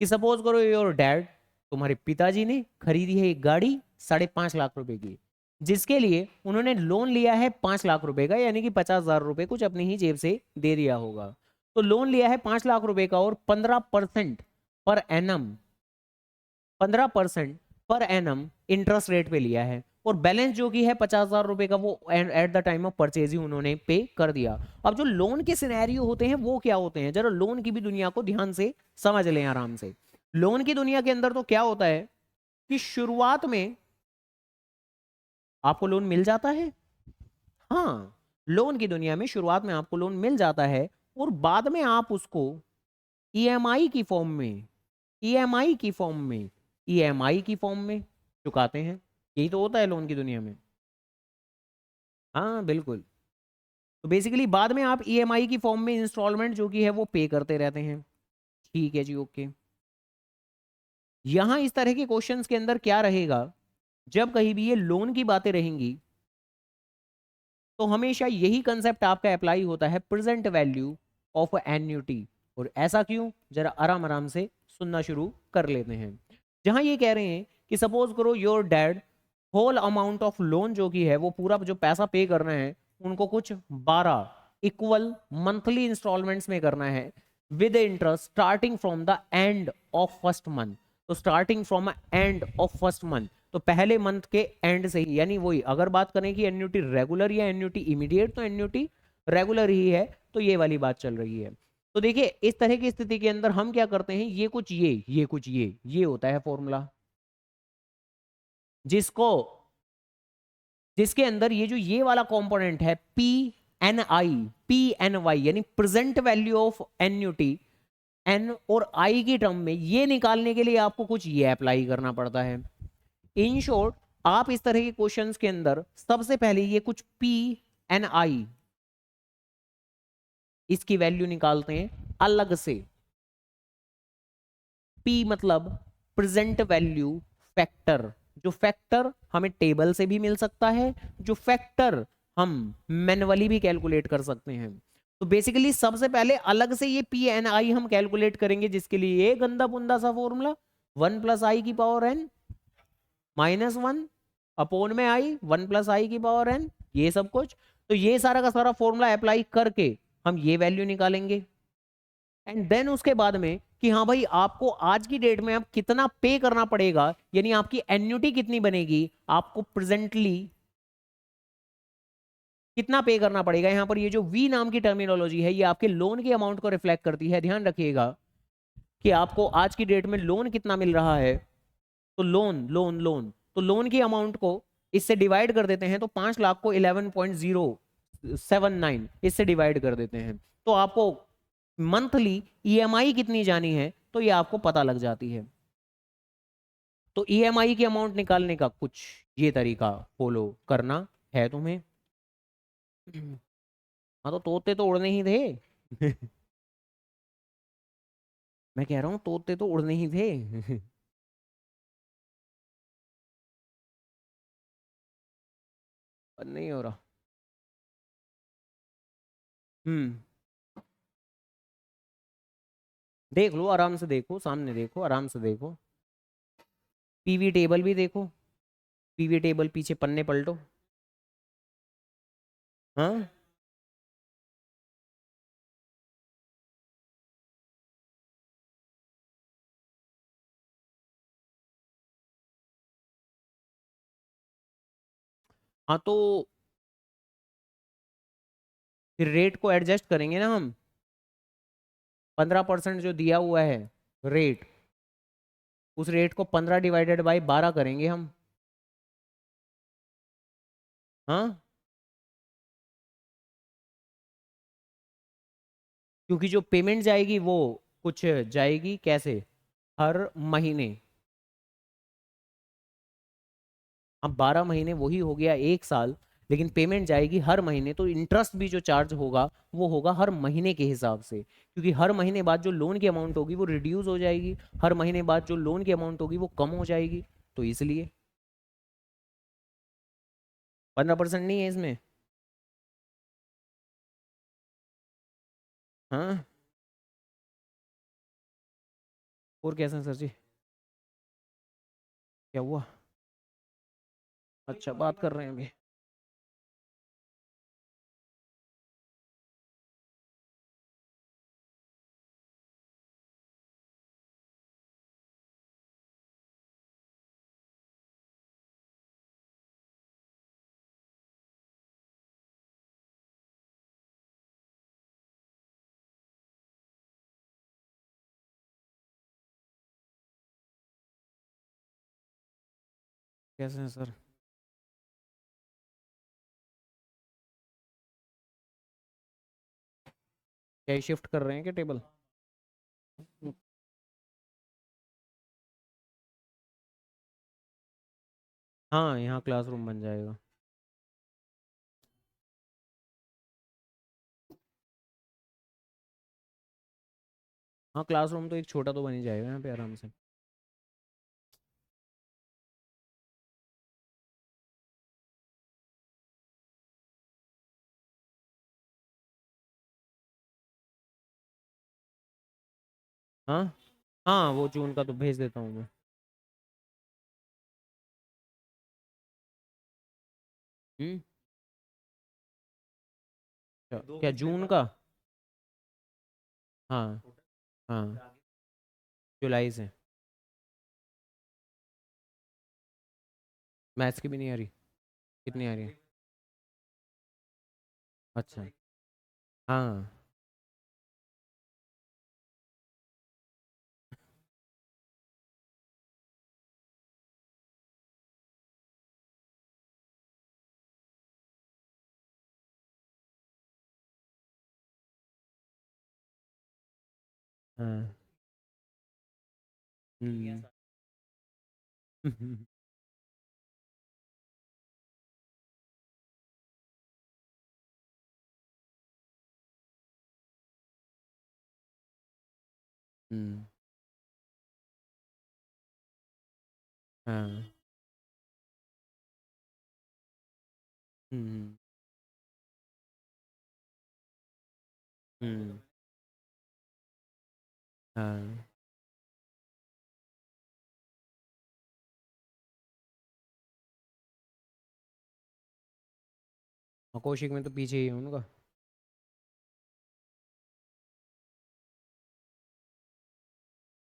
कि सपोज करो योर डैड, तुम्हारे पिताजी ने खरीदी है एक गाड़ी 5.5 लाख रुपए की, जिसके लिए उन्होंने लोन लिया है 5 लाख रुपए का, यानी कि 50,000 रुपए कुछ अपनी ही जेब से दे दिया होगा। तो लोन लिया है 5 लाख रुपए का और 15% पर एनम, 15% पर एनम इंटरेस्ट रेट पे लिया है, और बैलेंस जो कि है 50,000 रुपए का, वो at the time of purchase ही उन्होंने पे कर दिया। अब जो लोन के सिनेरियो होते हैं वो क्या होते हैं, जरा लोन की भी दुनिया को ध्यान से समझ लें आराम से। लोन की दुनिया के अंदर तो क्या होता है कि शुरुआत में आपको लोन मिल जाता है। हाँ, लोन की दुनिया में शुरुआत में आपको लोन मिल जाता है, और बाद में आप उसको ईएमआई की फॉर्म में, ईएमआई की फॉर्म में, ईएमआई की फॉर्म में चुकाते हैं। यही तो होता है लोन की दुनिया में। हाँ बिल्कुल। तो बेसिकली बाद में आप ईएमआई की फॉर्म में इंस्टॉलमेंट जो कि है वो पे करते रहते हैं। ठीक है जी, ओके। यहां इस तरह के क्वेश्चंस के अंदर क्या रहेगा, जब कहीं भी ये लोन की बातें रहेंगी तो हमेशा यही कंसेप्ट आपका अप्लाई होता है, प्रेजेंट वैल्यू ऑफ एन्युटी। और ऐसा क्यों, जरा आराम आराम से सुनना शुरू कर लेते हैं। जहां ये कह रहे हैं कि सपोज करो your dad whole amount of loan जो कि है वो पूरा जो पैसा पे करना है उनको कुछ 12 इक्वल मंथली इंस्टॉलमेंट्स में करना है, with interest starting from the end of first month. तो starting from end of first month, तो पहले मंथ के एंड से ही, यानी वही अगर बात करें कि एन्युटी रेगुलर या एन्युटी इमीडिएट, तो एन्युटी रेगुलर ही है, तो ये वाली बात चल रही है। तो देखिए इस तरह की स्थिति के अंदर हम क्या करते हैं, ये कुछ ये कुछ ये होता है फॉर्मूला, जिसको, जिसके अंदर ये जो ये वाला कंपोनेंट है P N I, P N Y, यानी present value of annuity, N और आई की टर्म में ये निकालने के लिए आपको कुछ ये अप्लाई करना पड़ता है। इन शॉर्ट, आप इस तरह के क्वेश्चंस के अंदर सबसे पहले ये कुछ पी एन आई, इसकी वैल्यू निकालते हैं अलग से। पी मतलब प्रेजेंट वैल्यू फैक्टर, जो फैक्टर हमें टेबल से भी मिल सकता है, जो फैक्टर हम मैन्युअली भी कैलकुलेट कर सकते हैं। तो बेसिकली सबसे पहले अलग से ये पी एन आई हम कैलकुलेट करेंगे, जिसके लिए ये गंदा पुंदा सा फॉर्मूला 1 + i⁻n -1 अपोन में आई 1 + i⁻n, ये सब कुछ। तो ये सारा का सारा फॉर्मूला अप्लाई करके हम ये वैल्यू निकालेंगे। एंड देन उसके बाद में कि हाँ भाई आपको आज की डेट में अब कितना पे करना पड़ेगा, यानी आपकी एन्युटी कितनी बनेगी, आपको प्रेजेंटली कितना पे करना पड़ेगा। यहां पर ये जो वी नाम की टर्मिनोलॉजी है ये आपके लोन के अमाउंट को रिफ्लेक्ट करती है। ध्यान रखिएगा कि आपको आज की डेट में लोन कितना मिल रहा है, तो लोन तो लोन की अमाउंट को इससे डिवाइड कर देते हैं, तो 5 लाख को 11.079 इससे डिवाइड कर देते हैं, तो आपको मंथली ईएमआई कितनी जानी है तो ये आपको पता लग जाती है। तो ईएमआई की अमाउंट निकालने का कुछ ये तरीका फॉलो करना है तुम्हें। हाँ, तो तोते तो उड़ने ही थे। मैं कह रहा हूँ तोते तो उड़ने ही थे। पर नहीं हो रहा। हम्म, देख लो आराम से, देखो सामने, देखो आराम से देखो, पीवी टेबल भी देखो, पीवी टेबल पीछे पन्ने पलटो। हाँ, हाँ तो फिर रेट को एडजस्ट करेंगे ना हम। 15% जो दिया हुआ है रेट, उस रेट को 15 डिवाइडेड बाई 12 करेंगे हम। हाँ, क्योंकि जो पेमेंट जाएगी वो कुछ जाएगी कैसे, हर महीने। अब 12 महीने वही हो गया 1 साल, लेकिन पेमेंट जाएगी हर महीने, तो इंटरेस्ट भी जो चार्ज होगा वो होगा हर महीने के हिसाब से, क्योंकि हर महीने बाद जो लोन की अमाउंट होगी वो रिड्यूस हो जाएगी, हर महीने बाद जो लोन की अमाउंट होगी वो कम हो जाएगी, तो इसलिए 15% नहीं है इसमें। हाँ, और कैसे हैं सर जी? क्या हुआ? अच्छा, बात कर रहे हैं अभी। कैसे हैं सर? क्या शिफ्ट कर रहे हैं क्या टेबल? हाँ, यहाँ क्लासरूम बन जाएगा। हाँ, क्लासरूम तो एक छोटा तो बन ही जाएगा यहाँ पे आराम से। हाँ, हाँ, वो जून का तो भेज देता हूँ मैं। हम्म। क्या जून का? हाँ, हाँ, जुलाई से। मैथ्स की भी नहीं आ रही? कितनी आ रही है? अच्छा। हाँ। हाँ। हम्म। हम्म। हाँ। हम्म। हम्म। हाँ, और कौशिक में तो पीछे ही है उनका।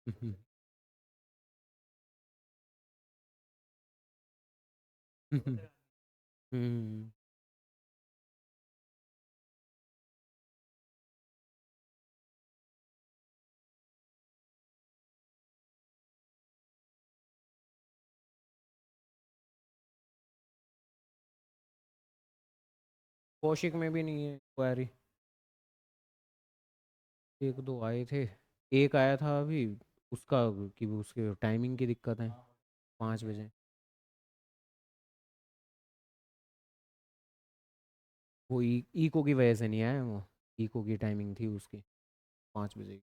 हम्म। हम्म। कौशिक में भी नहीं है क्वेरी। एक दो आए थे। एक आया था अभी, उसका, कि वो उसके टाइमिंग की दिक्कत है, 5 बजे। वो इको की वजह से नहीं आया वो। इको की टाइमिंग थी उसकी 5 बजे।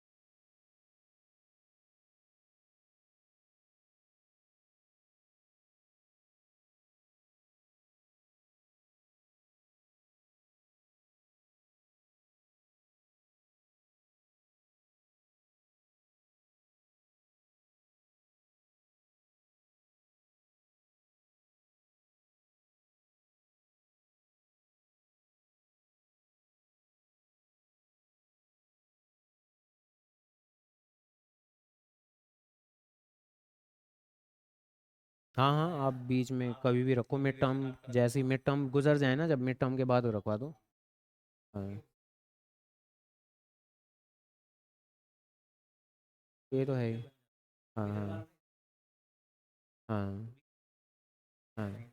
हाँ, हाँ, आप बीच में कभी भी रखो, मिड टर्म जैसे ही मिड टर्म गुजर जाए ना, जब मिड टर्म के बाद वो रखवा दो। हाँ, ये तो है ही। हाँ, हाँ, हाँ, हाँ।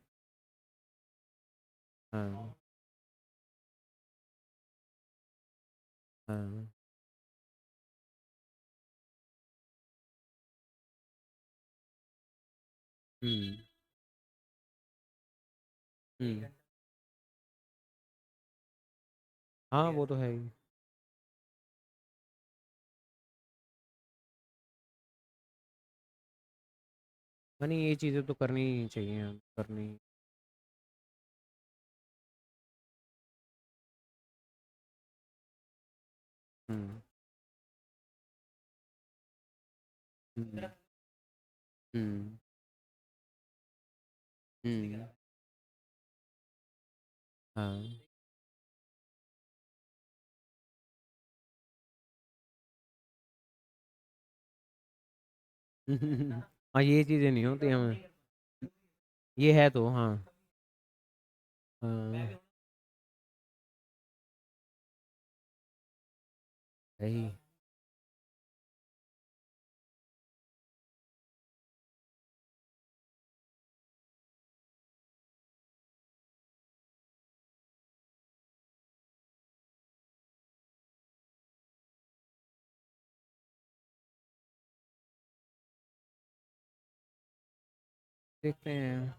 हम्म। हम्म। हाँ वो तो है ही। यानी ये चीज़ें तो करनी ही चाहिए, करनी। हम्म। हम्म। हम्म। हम्म। हाँ। हाँ ये चीज़ें नहीं होती हमें। ये है तो हाँ। हाँ यही। देखते हैं।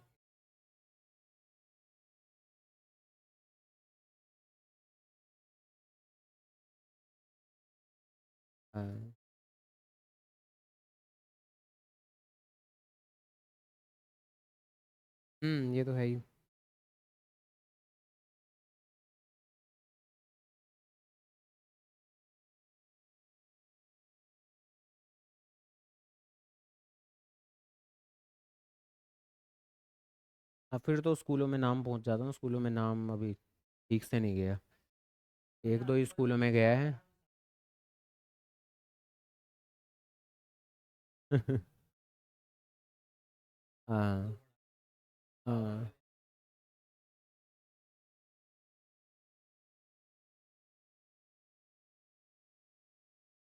हाँ। ये तो है ही। अब फिर तो स्कूलों में नाम पहुंच जाता हूँ, स्कूलों में नाम अभी ठीक से नहीं गया। एक दो ही स्कूलों में गया है। हाँ। हाँ।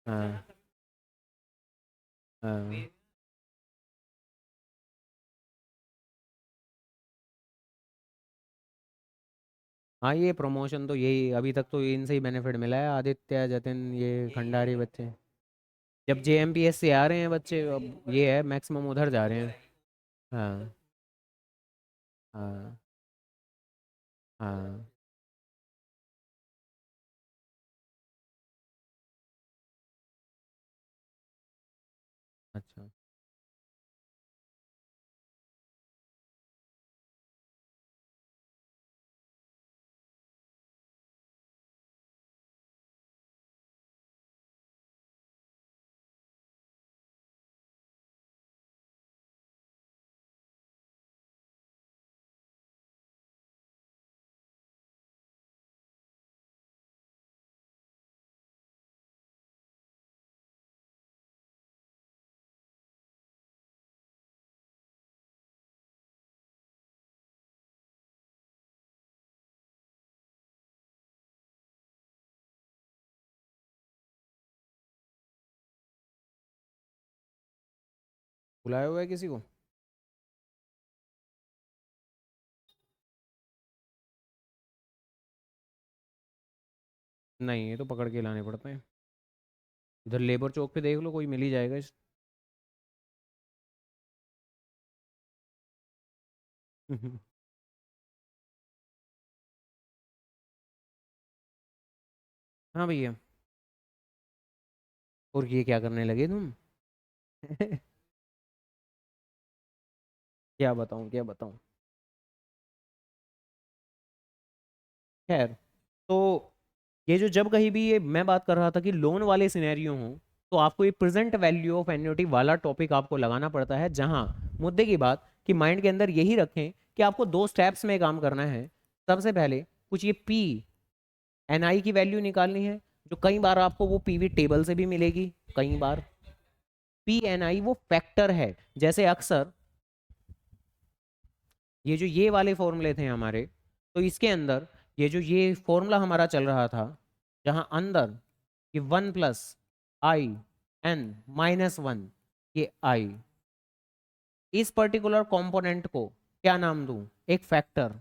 हाँ। हाँ। हाँ ये प्रमोशन तो यही, अभी तक तो इनसे ही बेनिफिट मिला है, आदित्य, जतिन, ये खंडारी बच्चे। जब JMPS से आ रहे हैं बच्चे, अब ये है मैक्सिमम उधर जा रहे हैं। हाँ। हाँ। हाँ। अच्छा। बुलाया हुआ है किसी को? नहीं, ये तो पकड़ के लाने पड़ते हैं। इधर लेबर चौक पे देख लो, कोई मिल ही जाएगा इस। हाँ भैया। और ये क्या करने लगे तुम? क्या बताऊं, क्या बताऊं। खैर, तो ये जो जब कहीं भी ये मैं बात कर रहा था कि लोन वाले सिनेरियो हों, तो आपको ये प्रेजेंट वैल्यू ऑफ एन्युटी वाला टॉपिक आपको लगाना पड़ता है, जहां मुद्दे की बात कि माइंड के अंदर यही रखें कि आपको दो स्टेप्स में काम करना है। सबसे पहले कुछ ये PNI की वैल्यू निकालनी है, जो कई बार आपको वो PV टेबल से भी मिलेगी। कई बार PNI वो फैक्टर है। जैसे अक्सर ये जो ये वाले फॉर्मूले थे हमारे, तो इसके अंदर ये जो ये फॉर्मूला हमारा चल रहा था, जहां अंदर ये 1 + i n - 1, ये आई, इस पर्टिकुलर कंपोनेंट को क्या नाम दूं? एक फैक्टर।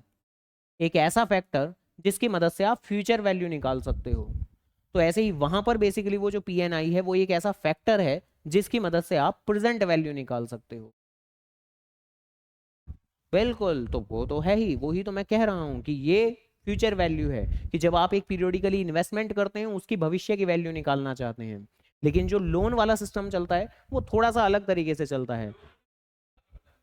एक ऐसा फैक्टर जिसकी मदद से आप फ्यूचर वैल्यू निकाल सकते हो। तो ऐसे ही वहां पर बेसिकली वो जो PNI है वो एक ऐसा फैक्टर है जिसकी मदद से आप प्रेजेंट वैल्यू निकाल सकते हो। बिल्कुल, तो वो तो है ही, वही तो मैं कह रहा हूँ कि ये फ्यूचर वैल्यू है, कि जब आप एक पीरियोडिकली इन्वेस्टमेंट करते हैं उसकी भविष्य की वैल्यू निकालना चाहते हैं। लेकिन जो लोन वाला सिस्टम चलता है वो थोड़ा सा अलग तरीके से चलता है।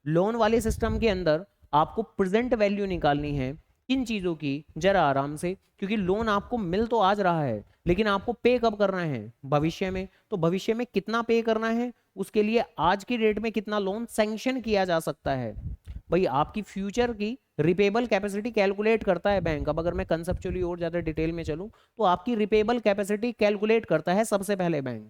लोन वाले सिस्टम के अंदर आपको प्रेजेंट वैल्यू निकालनी है किन चीज़ों की, जरा आराम से, क्योंकि लोन आपको मिल तो आज रहा है लेकिन आपको पे कब करना है, भविष्य में। तो भविष्य में कितना पे करना है, उसके लिए आज की डेट में कितना लोन सैंक्शन किया जा सकता है। भाई आपकी फ्यूचर की रिपेबल कैपेसिटी कैलकुलेट करता है बैंक। अब अगर मैं कंसेप्चुअली और ज़्यादा डिटेल में चलूँ तो आपकी रिपेबल कैपेसिटी कैलकुलेट करता है सबसे पहले बैंक,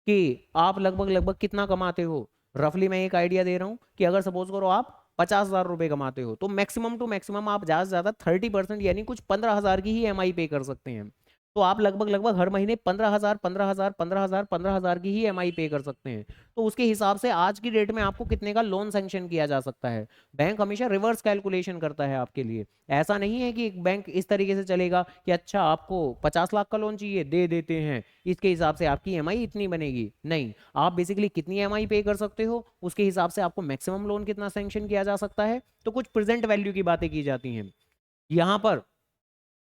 कि आप लगभग लगभग कितना कमाते हो। रफली मैं एक आइडिया दे रहा हूँ कि अगर सपोज करो आप 50,000 रुपये कमाते हो तो मैक्सिमम टू मैक्सिमम आप ज़्यादा से ज़्यादा 30% यानी कुछ 15,000 की ही EMI पे कर सकते हैं। तो आप लगभग लगभग हर महीने 15,000 15,000 15,000 15,000 की ही EMI पे कर सकते हैं। तो उसके हिसाब से आज की डेट में आपको कितने का लोन सैंक्शन किया जा सकता है। बैंक हमेशा रिवर्स कैलकुलेशन करता है आपके लिए। ऐसा नहीं है कि एक बैंक इस तरीके से चलेगा कि अच्छा आपको 50 लाख का लोन चाहिए, दे देते हैं, इसके हिसाब से आपकी EMI इतनी बनेगी। नहीं, आप बेसिकली कितनी EMI पे कर सकते हो उसके हिसाब से आपको मैक्सिमम लोन कितना सैंक्शन किया जा सकता है। तो कुछ प्रेजेंट वैल्यू की बातें की जाती हैं। यहाँ पर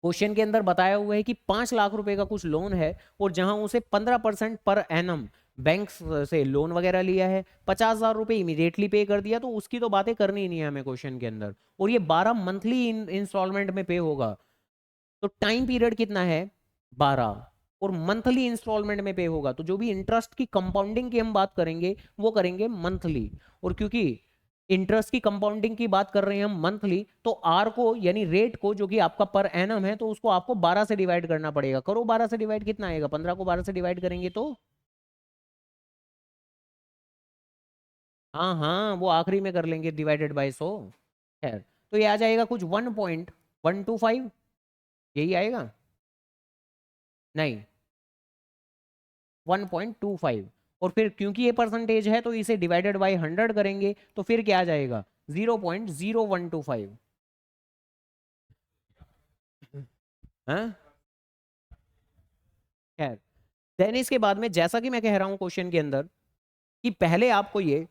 क्वेश्चन के अंदर बताया हुआ है कि 5 लाख रुपए का कुछ लोन है और जहां उसे 15% पर एनम बैंक से लोन वगैरह लिया है, 50,000 रुपये इमीडिएटली पे कर दिया, तो उसकी तो बातें करनी ही नहीं है हमें क्वेश्चन के अंदर। और ये 12 मंथली इंस्टॉलमेंट में पे होगा। तो टाइम पीरियड कितना है, 12, और मंथली इंस्टॉलमेंट में पे होगा। तो जो भी इंटरेस्ट की कंपाउंडिंग की हम बात करेंगे वो करेंगे मंथली। और क्योंकि इंटरेस्ट की कंपाउंडिंग की बात कर रहे हैं हम मंथली, तो आर को यानी रेट को जो कि आपका पर एनम है, तो उसको आपको 12 से डिवाइड करना पड़ेगा। करो 12 से डिवाइड, कितना आएगा, 15 को 12 से डिवाइड करेंगे तो, हाँ हाँ वो आखिरी में कर लेंगे डिवाइडेड बाय 100। खैर, तो ये आ जाएगा कुछ 1.125, यही आएगा। नहीं, 1.25। और फिर क्योंकि ये परसेंटेज है तो इसे डिवाइडेड बाय 100 करेंगे तो फिर क्या आ जाएगा, 0.0125। हाँ, खैर, देन इसके बाद में जैसा कि मैं कह रहा हूं क्वेश्चन के अंदर, कि पहले आपको ये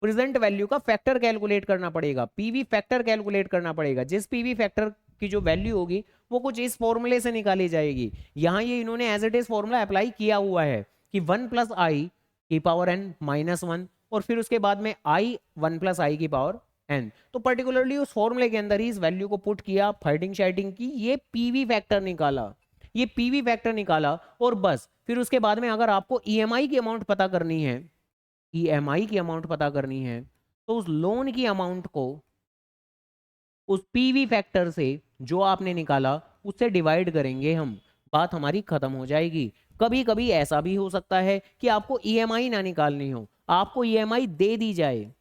प्रेजेंट वैल्यू का फैक्टर कैलकुलेट करना पड़ेगा, पीवी फैक्टर कैलकुलेट करना पड़ेगा। जिस पीवी फैक्टर की जो वैल्यू होगी वो कुछ इस फॉर्मूले से निकाली जाएगी। यहां ये इन्होंने as it is formula apply किया हुआ है कि 1 + i⁻n−1, और फिर उसके बाद में i 1 + i⁻n। तो पर्टिकुलरली उस फॉर्मूले के अंदर ही इस वैल्यू को पुट किया, फाइटिंग शाइटिंग की, ये पीवी फैक्टर निकाला, ये पीवी फैक्टर निकाला। और बस फिर उसके बाद में अगर आपको EMI की अमाउंट पता करनी है, EMI की अमाउंट पता करनी है, तो उस लोन की अमाउंट को उस पीवी फैक्टर से जो आपने निकाला उससे डिवाइड करेंगे हम, बात हमारी खत्म हो जाएगी। कभी कभी ऐसा भी हो सकता है कि आपको EMI ना निकालनी हो, आपको EMI दे दी जाए।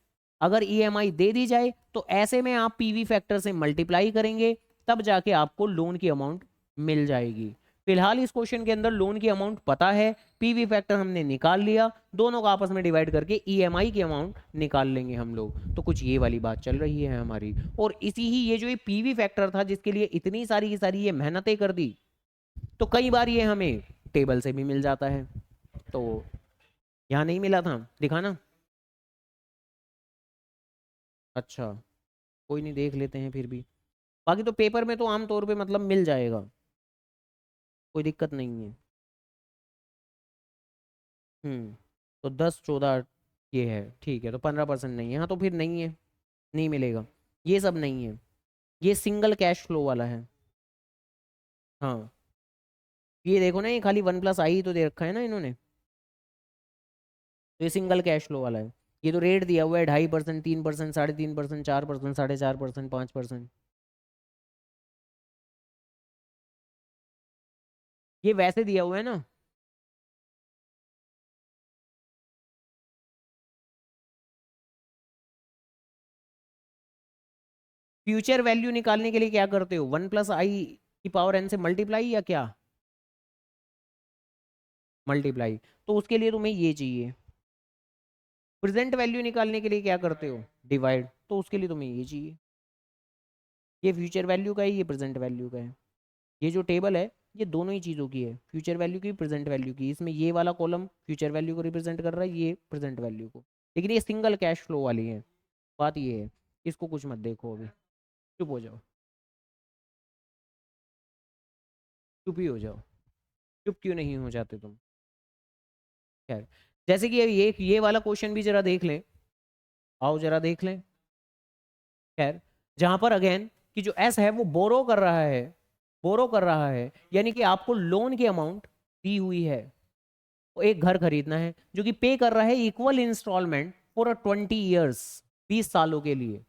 अगर EMI दे दी जाए तो ऐसे में आप पीवी फैक्टर से मल्टीप्लाई करेंगे, तब जाके आपको लोन की अमाउंट मिल जाएगी। फिलहाल इस क्वेश्चन के अंदर लोन की अमाउंट पता है, पीवी फैक्टर हमने निकाल लिया, दोनों को आपस में डिवाइड करके EMI की अमाउंट निकाल लेंगे हम लोग। तो कुछ ये वाली बात चल रही है हमारी। और इसी ही ये जो ये पीवी फैक्टर था जिसके लिए इतनी सारी की सारी ये मेहनतें कर दी, तो कई बार ये हमें टेबल से भी मिल जाता है। तो यहाँ नहीं मिला था, दिखाना। अच्छा, कोई नहीं, देख लेते हैं फिर भी। बाकी तो पेपर में तो आमतौर पे मतलब मिल जाएगा, कोई दिक्कत नहीं है। तो 10 14 ये है, ठीक है, तो 15% नहीं है, हाँ तो फिर नहीं है, नहीं मिलेगा। ये सब नहीं है, ये सिंगल कैश फ्लो वाला है। हाँ, ये देखो ना, ये खाली 1 + i तो दे रखा है ना इन्होंने, तो ये सिंगल कैश फ्लो वाला है। ये तो रेट दिया हुआ है 2.5%, 3%, 3.5%, 4%, 4.5%, 5%। ये वैसे दिया हुआ है ना। फ्यूचर वैल्यू निकालने के लिए क्या करते हो, 1 + i⁻n से मल्टीप्लाई, या क्या, मल्टीप्लाई। तो उसके लिए तुम्हें ये चाहिए। प्रेजेंट वैल्यू निकालने के लिए क्या करते हो, डिवाइड। तो उसके लिए तुम्हें ये चाहिए। ये फ्यूचर वैल्यू का है, ये प्रेजेंट वैल्यू का है। ये जो टेबल है ये दोनों ही चीज़ों की है, फ्यूचर वैल्यू की, प्रेजेंट वैल्यू की। इसमें ये वाला कॉलम फ्यूचर वैल्यू को रिप्रेजेंट कर रहा है, ये प्रेजेंट वैल्यू को। लेकिन ये सिंगल कैश फ्लो वाली है, बात ये है। इसको कुछ मत देखो अभी, चुप हो जाओ, चुप ही हो जाओ। चुप क्यों नहीं हो जाते तुम? खैर, जैसे कि ये वाला क्वेश्चन भी जरा देख लें, आओ जरा देख लें। खैर, जहां पर अगेन कि जो एस है वो बोरो कर रहा है, बोरो कर रहा है, यानी कि आपको लोन की अमाउंट दी हुई है, वो एक घर खरीदना है जो कि पे कर रहा है इक्वल इंस्टॉलमेंट फॉर 20 ईयर्स, 20 सालों के लिए।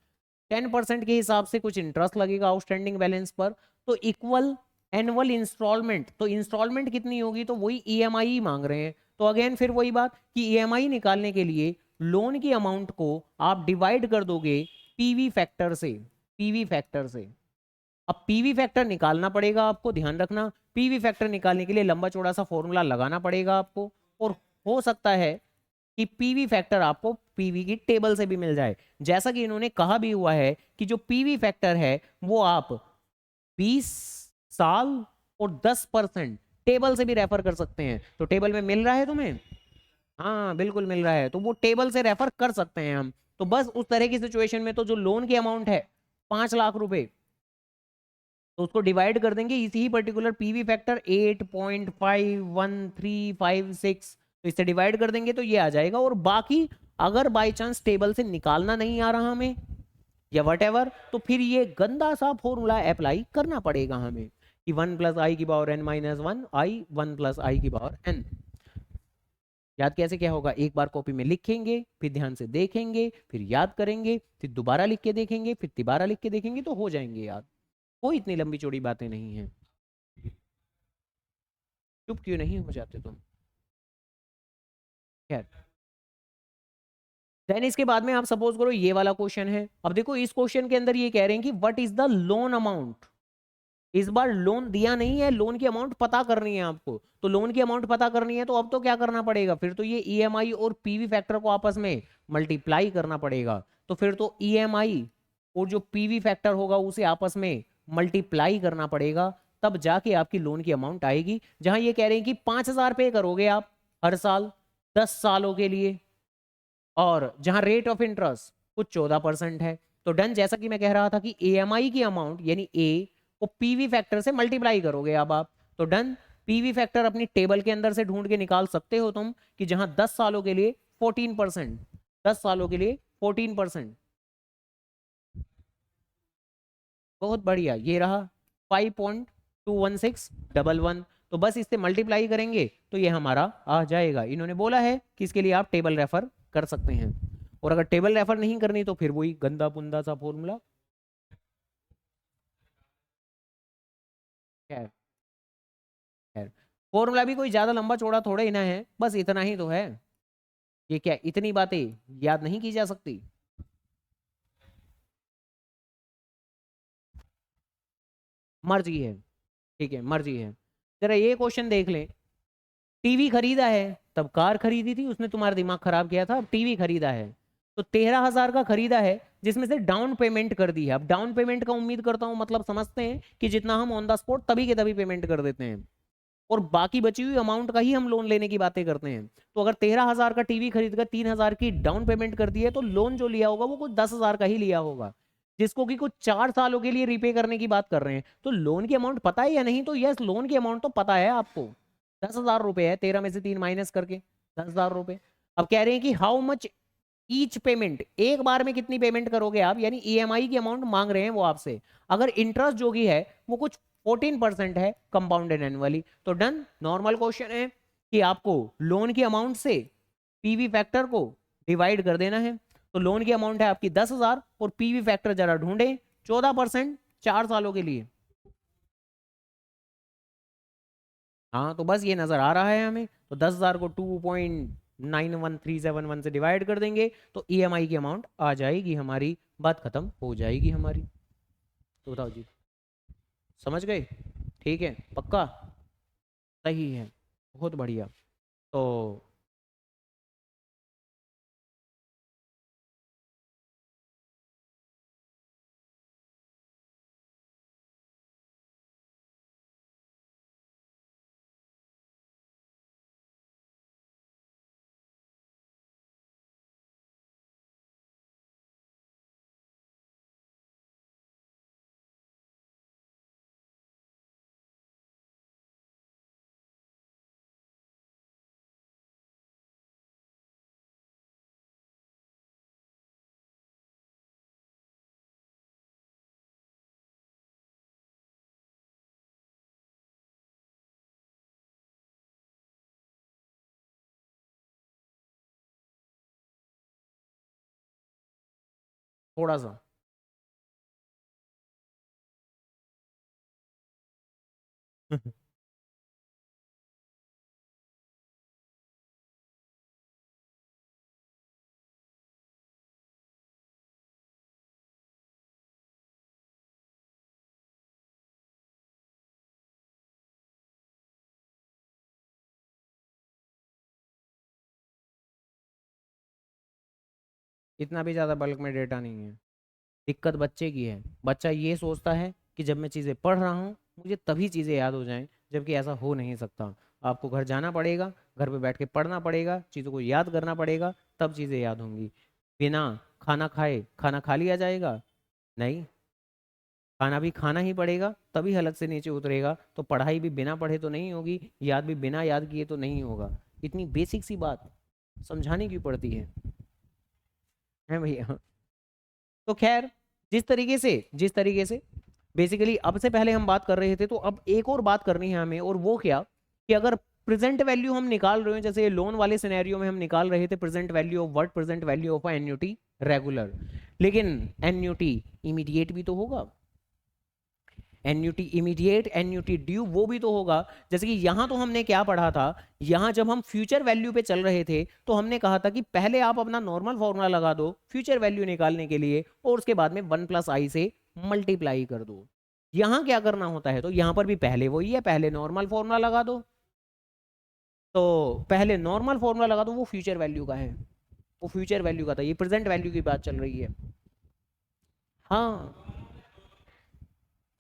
10% के हिसाब से कुछ इंटरेस्ट लगेगा आउटस्टैंडिंग बैलेंस पर, तो इक्वल एनुअल इंस्टॉलमेंट, तो इंस्टॉलमेंट कितनी होगी, तो वही ईएमआई ही मांग रहे हैं। तो अगेन फिर वही बात कि ईएमआई निकालने के लिए लोन की अमाउंट को आप डिवाइड कर दोगे पीवी फैक्टर से, पीवी फैक्टर से। अब पीवी फैक्टर निकालना पड़ेगा आपको, ध्यान रखना, पीवी फैक्टर निकालने के लिए लंबा चौड़ा सा फॉर्मूला लगाना पड़ेगा आपको, और हो सकता है कि पीवी फैक्टर आपको पीवी की टेबल से भी मिल जाए। जैसा कि इन्होंने कहा भी हुआ है कि जो पीवी फैक्टर है वो आप 20 साल और 10% टेबल से भी रेफर कर सकते हैं। तो टेबल में मिल रहा है तुम्हें? हाँ बिल्कुल मिल रहा है, तो वो टेबल से रेफर कर सकते हैं हम। तो बस उस तरह की सिचुएशन में तो जो लोन की अमाउंट है 5 लाख रुपए, तो उसको डिवाइड कर देंगे इसी ही पर्टिकुलर पीवी फैक्टर 8.51356, तो इससे डिवाइड कर देंगे तो ये आ जाएगा। और बाकी अगर बाय चांस टेबल से निकालना नहीं आ रहा हमें या वट तो फिर ये गंदा सा फॉर्मूला अप्लाई करना पड़ेगा हमें कि 1 + i⁻n−1 आई 1 + i⁻n। याद कैसे क्या होगा, एक बार कॉपी में लिखेंगे, फिर ध्यान से देखेंगे, फिर याद करेंगे, फिर दोबारा लिख के देखेंगे, फिर तिबारा लिख के देखेंगे, तो हो जाएंगे याद। कोई इतनी लंबी चौड़ी बातें नहीं है। चुप क्यों नहीं हो जाते तुम? खैर, देन इसके बाद में आप सपोज करो ये वाला क्वेश्चन है। अब देखो इस क्वेश्चन के अंदर ये कह रहे हैं कि what is the loan amount. इस बार लोन दिया नहीं है, लोन की अमाउंट पता करनी है आपको। तो लोन की अमाउंट पता करनी है तो अब तो क्या करना पड़ेगा, फिर तो ये ईएमआई और पीवी फैक्टर को आपस में मल्टीप्लाई करना पड़ेगा। तो फिर तो ईएमआई और जो पीवी फैक्टर होगा उसे आपस में मल्टीप्लाई करना पड़ेगा, तब जाके आपकी लोन की अमाउंट आएगी। जहां ये कह रहे हैं कि 5,000 पे करोगे आप हर साल 10 सालों के लिए, और जहां रेट ऑफ इंटरेस्ट कुछ 14% है। तो डन, जैसा कि मैं कह रहा था कि एएमआई की अमाउंट यानी ए को पीवी फैक्टर से मल्टीप्लाई करोगे अब आप। तो डन, पीवी फैक्टर अपनी टेबल के अंदर से ढूंढ के निकाल सकते हो तुम कि जहां 10 सालों के लिए 14%, 10 सालों के लिए 14%। बहुत बढ़िया, ये रहा 5.21611। तो बस इससे मल्टीप्लाई करेंगे तो ये हमारा आ जाएगा। इन्होंने बोला है कि इसके लिए आप टेबल रेफर कर सकते हैं, और अगर टेबल रेफर नहीं करनी तो फिर वही गंदा पुंदा सा फॉर्मूला। खैर, खैर, फॉर्मूला भी कोई ज्यादा लंबा चौड़ा थोड़ा ही ना है, बस इतना ही तो है। ये क्या इतनी बातें याद नहीं की जा सकती? मर्जी है, ठीक है मर्जी है। जरा ये क्वेश्चन देख लें, टीवी खरीदा है, तब कार खरीदी थी, उसने तुम्हारा दिमाग खराब किया था, अब टीवी खरीदा है तो 13,000 का खरीदा है, जिसमें से डाउन पेमेंट कर दी है। अब डाउन पेमेंट का उम्मीद करता हूं मतलब समझते हैं कि जितना हम ऑन द स्पॉट तभी के तभी पेमेंट कर देते हैं, और बाकी बची हुई अमाउंट का ही हम लोन लेने की बातें करते हैं। तो अगर 13,000 का टीवी खरीद कर 3,000 की डाउन पेमेंट कर दी है, तो लोन जो लिया होगा वो कुछ 10,000 का ही लिया होगा, जिसको कि कुछ 4 सालों के लिए रीपे करने की बात कर रहे हैं। तो लोन की अमाउंट पता है या नहीं, तो यस लोन की अमाउंट तो पता है आपको, 10,000 रुपए है, 13 में से 3 माइनस करके 10,000 रुपए। अब कह रहे हैं कि हाउ मच ईच पेमेंट, एक बार में कितनी पेमेंट करोगे आप, यानी ईएमआई की अमाउंट मांग रहे हैं वो आपसे। अगर इंटरेस्ट जो भी है वो कुछ 14% है कंपाउंडेड एनुअली। तो डन, नॉर्मल क्वेश्चन है कि आपको लोन की अमाउंट से पीवी फैक्टर को डिवाइड कर देना है। तो लोन की अमाउंट है आपकी 10,000 और पीवी फैक्टर जरा ढूंढे 14%, 4 सालों के लिए। हाँ, तो बस ये नजर आ रहा है हमें। तो 10,000 को 2.91371 से डिवाइड कर देंगे तो ईएमआई की अमाउंट आ जाएगी हमारी, बात खत्म हो जाएगी हमारी। तो बताओ जी, समझ गए? ठीक है, पक्का? सही है, बहुत बढ़िया। तो थोड़ा सा। इतना भी ज़्यादा बल्क में डेटा नहीं है। दिक्कत बच्चे की है। बच्चा ये सोचता है कि जब मैं चीज़ें पढ़ रहा हूँ मुझे तभी चीज़ें याद हो जाएं, जबकि ऐसा हो नहीं सकता। आपको घर जाना पड़ेगा, घर पे बैठ के पढ़ना पड़ेगा, चीज़ों को याद करना पड़ेगा, तब चीज़ें याद होंगी। बिना खाना खाए खाना खा लिया जाएगा? नहीं, खाना भी खाना ही पड़ेगा, तभी हलक से नीचे उतरेगा। तो पढ़ाई भी बिना पढ़े तो नहीं होगी, याद भी बिना याद किए तो नहीं होगा। इतनी बेसिक सी बात समझाने की पड़ती है भैया। तो खैर, जिस तरीके से बेसिकली अब से पहले हम बात कर रहे थे, तो अब एक और बात करनी है हमें, और वो क्या कि अगर प्रेजेंट वैल्यू हम निकाल रहे हैं, जैसे लोन वाले सिनेरियो में हम निकाल रहे थे present value of what, present value of annuity regular, लेकिन एन्युटी इमीडिएट भी तो होगा, एन्युटी इमीडिएट, एन्युटी ड्यू वो भी तो होगा। जैसे कि यहां तो हमने क्या पढ़ा था, यहां जब हम फ्यूचर वैल्यू पे चल रहे थे तो हमने कहा था कि पहले आप अपना नॉर्मल फॉर्मूला लगा दो फ्यूचर वैल्यू निकालने के लिए, और उसके बाद में 1 + i से मल्टीप्लाई कर दो। यहां क्या करना होता है, तो यहां पर भी पहले वही है, पहले नॉर्मल फॉर्मूला लगा दो। तो पहले नॉर्मल फॉर्मूला लगा दो, वो फ्यूचर वैल्यू का है, वो फ्यूचर वैल्यू का था, ये प्रेजेंट वैल्यू की बात चल रही है। हाँ,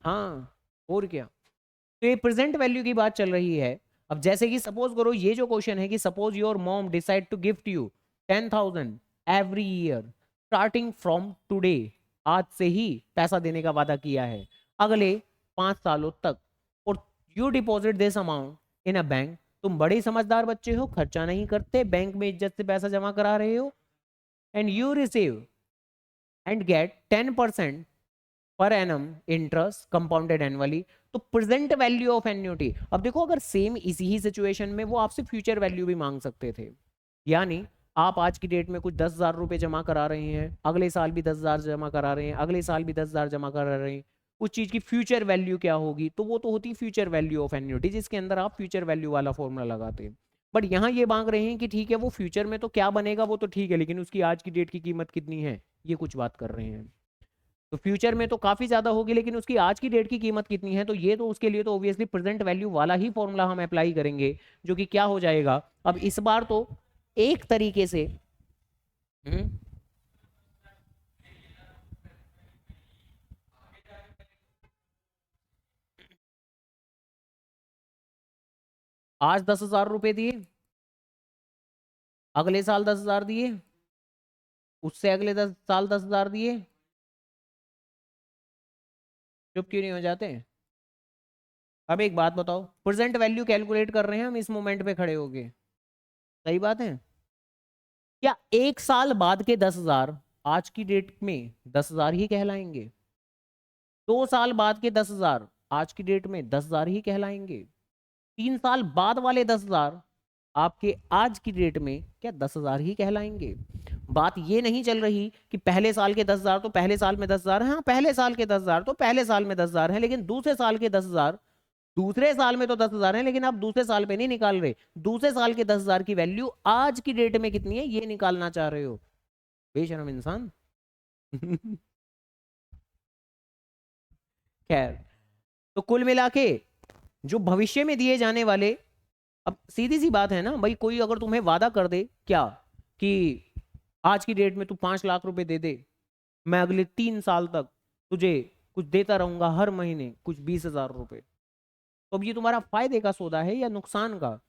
हाँ, और क्या। तो ये प्रेजेंट वैल्यू की बात चल रही है। अब जैसे कि सपोज करो, ये जो क्वेश्चन है कि suppose your mom decide to gift you 10,000 every year starting from today, आज से ही पैसा देने का वादा किया है अगले 5 सालों तक, और you deposit this amount in a bank. तुम बड़े समझदार बच्चे हो, खर्चा नहीं करते, बैंक में इज्जत से पैसा जमा करा रहे हो, and you receive and get 10% per annum interest compounded annually. तो प्रेजेंट वैल्यू ऑफ एन्युटी, अब देखो अगर सेम इसी ही सिचुएशन में वो आपसे फ्यूचर वैल्यू भी मांग सकते थे। यानी आप आज की डेट में कुछ 10,000 रुपए जमा करा रहे हैं, अगले साल भी 10,000 जमा करा रहे हैं, अगले साल भी 10,000 जमा करा रहे हैं, उस चीज की फ्यूचर वैल्यू क्या होगी, तो वो तो होती फ्यूचर वैल्यू ऑफ एन्युटी, जिसके अंदर आप फ्यूचर वैल्यू वाला फॉर्मूला लगाते हैं। बट यहाँ ये मांग रहे हैं कि ठीक है वो फ्यूचर में तो क्या बनेगा वो तो ठीक है, लेकिन उसकी आज की डेट की कीमत कितनी है, ये कुछ बात कर रहे हैं। तो फ्यूचर में तो काफी ज्यादा होगी, लेकिन उसकी आज की डेट की कीमत कितनी है, तो ये तो उसके लिए तो ऑब्वियसली प्रेजेंट वैल्यू वाला ही फॉर्मूला हम अप्लाई करेंगे, जो कि क्या हो जाएगा। अब इस बार तो एक तरीके से हम्म, आज 10,000 रुपए दिए, अगले साल 10,000 दिए, उससे अगले 10 साल 10,000 दिए, चुप क्यों नहीं हो जाते। अब एक बात बताओ, प्रेजेंट वैल्यू कैलकुलेट कर रहे हैं हम इस मोमेंट पे खड़े होके, सही बात है। क्या 1 साल बाद के 10,000 आज की डेट में 10,000 ही कहलाएंगे? 2 साल बाद के 10,000 आज की डेट में 10,000 ही कहलाएंगे? 3 साल बाद वाले 10,000 आपके आज की डेट में क्या 10,000 ही कहलाएंगे? बात ये नहीं चल रही कि पहले साल के 10,000 तो पहले साल में 10,000 है, हाँ पहले साल के 10,000 तो पहले साल में 10,000 है, लेकिन दूसरे साल के 10,000 दूसरे साल में तो 10,000 है, लेकिन आप दूसरे साल पे नहीं निकाल रहे, दूसरे साल के 10,000 की वैल्यू आज की डेट में कितनी है ये निकालना चाह रहे हो, बेशरम इंसान। खैर, तो कुल मिला के जो भविष्य में दिए जाने वाले, अब सीधी सी बात है ना भाई, कोई अगर तुम्हें वादा कर दे क्या कि आज की डेट में तू 5 लाख रुपए दे दे, मैं अगले 3 साल तक तुझे कुछ देता रहूंगा हर महीने कुछ 20,000 रुपए, तो अब ये तुम्हारा फायदे का सौदा है या नुकसान का?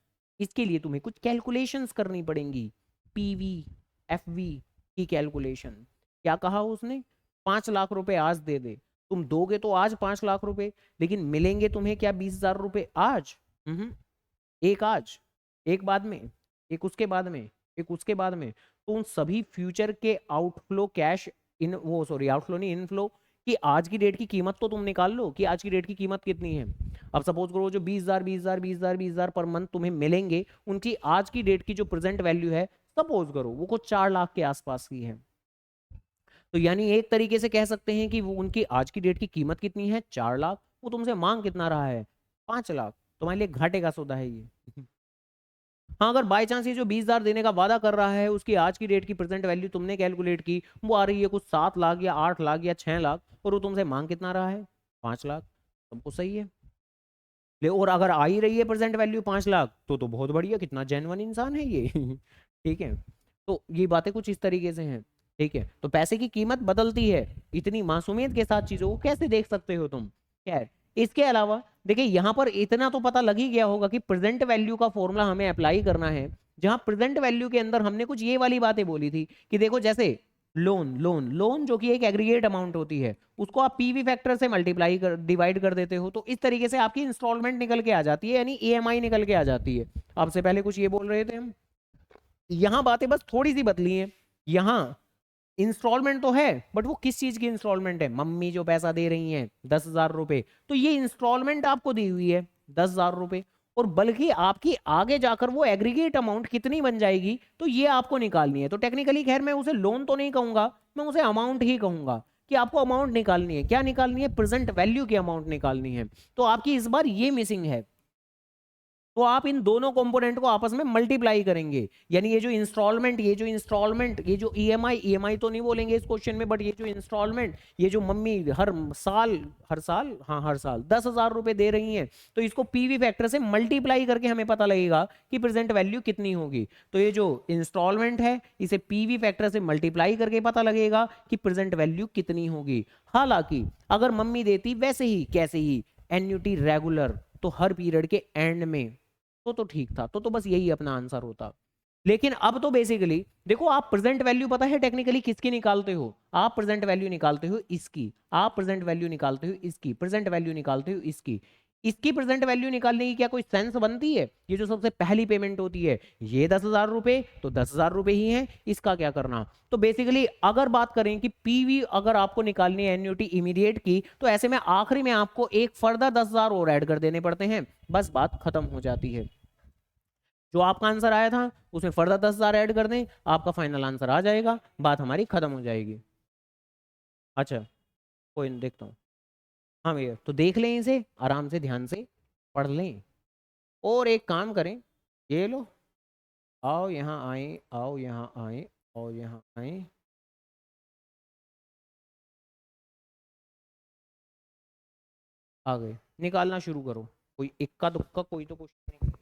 इसके लिए तुम्हें कुछ कैलकुलेशंस करनी पड़ेंगी, पीवी एफवी की कैलकुलेशन। क्या कहा उसने, 5 लाख रुपए आज दे दे, तुम दोगे तो आज 5 लाख रुपए, लेकिन मिलेंगे तुम्हें क्या 20,000 रुपए आज? एक आज, एक बाद में, एक उसके बाद में, एक उसके बाद में, तो उन सभी फ्यूचर के आउटफ्लो कैश, इन वो सॉरी आउटफ्लो नहीं इनफ्लो, कि आज की डेट की कीमत तो तुम निकाल लो कि आज की डेट की कीमत कितनी है। अब सपोज करो जो 20,000 20,000 20,000 20,000 पर मंथ तुम्हें मिलेंगे, उनकी आज की डेट की जो प्रेजेंट वैल्यू है, सपोज करो वो कुछ 4 लाख के आसपास की है। तो यानी एक तरीके से कह सकते हैं कि वो उनकी आज की डेट की कीमत कितनी है, 4 लाख, वो तुमसे मांग कितना रहा है, 5 लाख। तुम्हारे लिए घाटे का सौदा है ये। हाँ, अगर बाई चांस ये जो 20,000 देने का वादा कर रहा है उसकी आज की डेट की प्रेजेंट वैल्यू तुमने कैलकुलेट की, वो आ रही है कुछ 7 लाख या 8 लाख या 6 लाख, और वो तुमसे मांग कितना रहा है, 5 लाख। सबको सही है। ले, और अगर आ ही रही है प्रेजेंट वैल्यू 5 लाख, तो बहुत बढ़िया, कितना जेन्युइन इंसान है ये। ठीक है। तो ये बातें कुछ इस तरीके से हैं। ठीक है, तो पैसे की कीमत बदलती है, इतनी मासूमियत के साथ चीजों को कैसे देख सकते हो तुम। खैर, इसके अलावा देखिए यहाँ पर इतना तो पता लग ही गया होगा कि प्रेजेंट वैल्यू का फॉर्मूला हमें अप्लाई करना है, जहां प्रेजेंट वैल्यू के अंदर हमने कुछ ये वाली बातें बोली थी कि देखो जैसे लोन लोन लोन जो कि एक एग्रीगेट अमाउंट होती है, उसको आप पीवी फैक्टर से मल्टीप्लाई कर डिवाइड कर देते हो, तो इस तरीके से आपकी इंस्टॉलमेंट निकल के आ जाती है, यानी ईएमआई निकल के आ जाती है। आपसे पहले कुछ ये बोल रहे थे हम, यहां बातें बस थोड़ी सी बदली हैं। यहां इंस्टॉलमेंट तो है, बट वो किस चीज की इंस्टॉलमेंट है, मम्मी जो पैसा दे रही हैं 10,000 रुपए, तो ये इंस्टॉलमेंट आपको दी हुई है 10,000 रुपए, और बल्कि आपकी आगे जाकर वो एग्रीगेट अमाउंट कितनी बन जाएगी तो ये आपको निकालनी है। तो टेक्निकली खैर मैं उसे लोन तो नहीं कहूंगा, मैं उसे अमाउंट ही कहूंगा, कि आपको अमाउंट निकालनी है। क्या निकालनी है, प्रेजेंट वैल्यू की अमाउंट निकालनी है। तो आपकी इस बार ये मिसिंग है, तो आप इन दोनों कंपोनेंट को आपस में मल्टीप्लाई करेंगे, यानी ये जो ईएमआई तो नहीं बोलेंगे इस क्वेश्चन में, बट ये जो इंस्टॉलमेंट, ये जो मम्मी हर साल 10,000 रुपए दे रही हैं, तो इसको पीवी फैक्टर से मल्टीप्लाई करके हमें पता लगेगा कि प्रेजेंट वैल्यू कितनी होगी। तो ये जो इंस्टॉलमेंट है इसे पीवी फैक्टर से मल्टीप्लाई करके पता लगेगा कि प्रेजेंट वैल्यू कितनी होगी। हालांकि अगर मम्मी देती वैसे ही कैसे ही एन्युटी रेगुलर, तो हर पीरियड के एंड में, तो ठीक था, तो बस यही अपना आंसर होता। लेकिन अब तो बेसिकली देखो, आप प्रेजेंट वैल्यू पता है टेक्निकली किसकी निकालते हो, आप प्रेजेंट वैल्यू निकालते हो इसकी, आप प्रेजेंट वैल्यू निकालते हो इसकी, प्रेजेंट वैल्यू निकालते हो इसकी। इसकी प्रेजेंट वैल्यू निकालने की क्या कोई सेंस बनती है, ये जो सबसे पहली पेमेंट होती है ये 10,000 रुपए, तो 10,000 रुपए ही है, इसका क्या करना। तो बेसिकली अगर बात करें कि पीवी अगर आपको निकालनी है एन्युटी इमीडिएट की, तो ऐसे में आखिरी में आपको एक फर्दर 10,000 और ऐड कर देने पड़ते हैं, बस बात खत्म हो जाती है। जो आपका आंसर आया था उसमें फर्दर 10,000 ऐड कर दें, आपका फाइनल आंसर आ जाएगा, बात हमारी खत्म हो जाएगी। अच्छा, कोई नहीं, देखता हूँ। हाँ भैया, तो देख लें इसे आराम से, ध्यान से पढ़ लें, और एक काम करें, ये लो, आओ यहाँ आए, आओ यहाँ आए, और यहाँ आए, आ गए, निकालना शुरू करो। कोई इक्का दुक्का कोई तो क्वेश्चन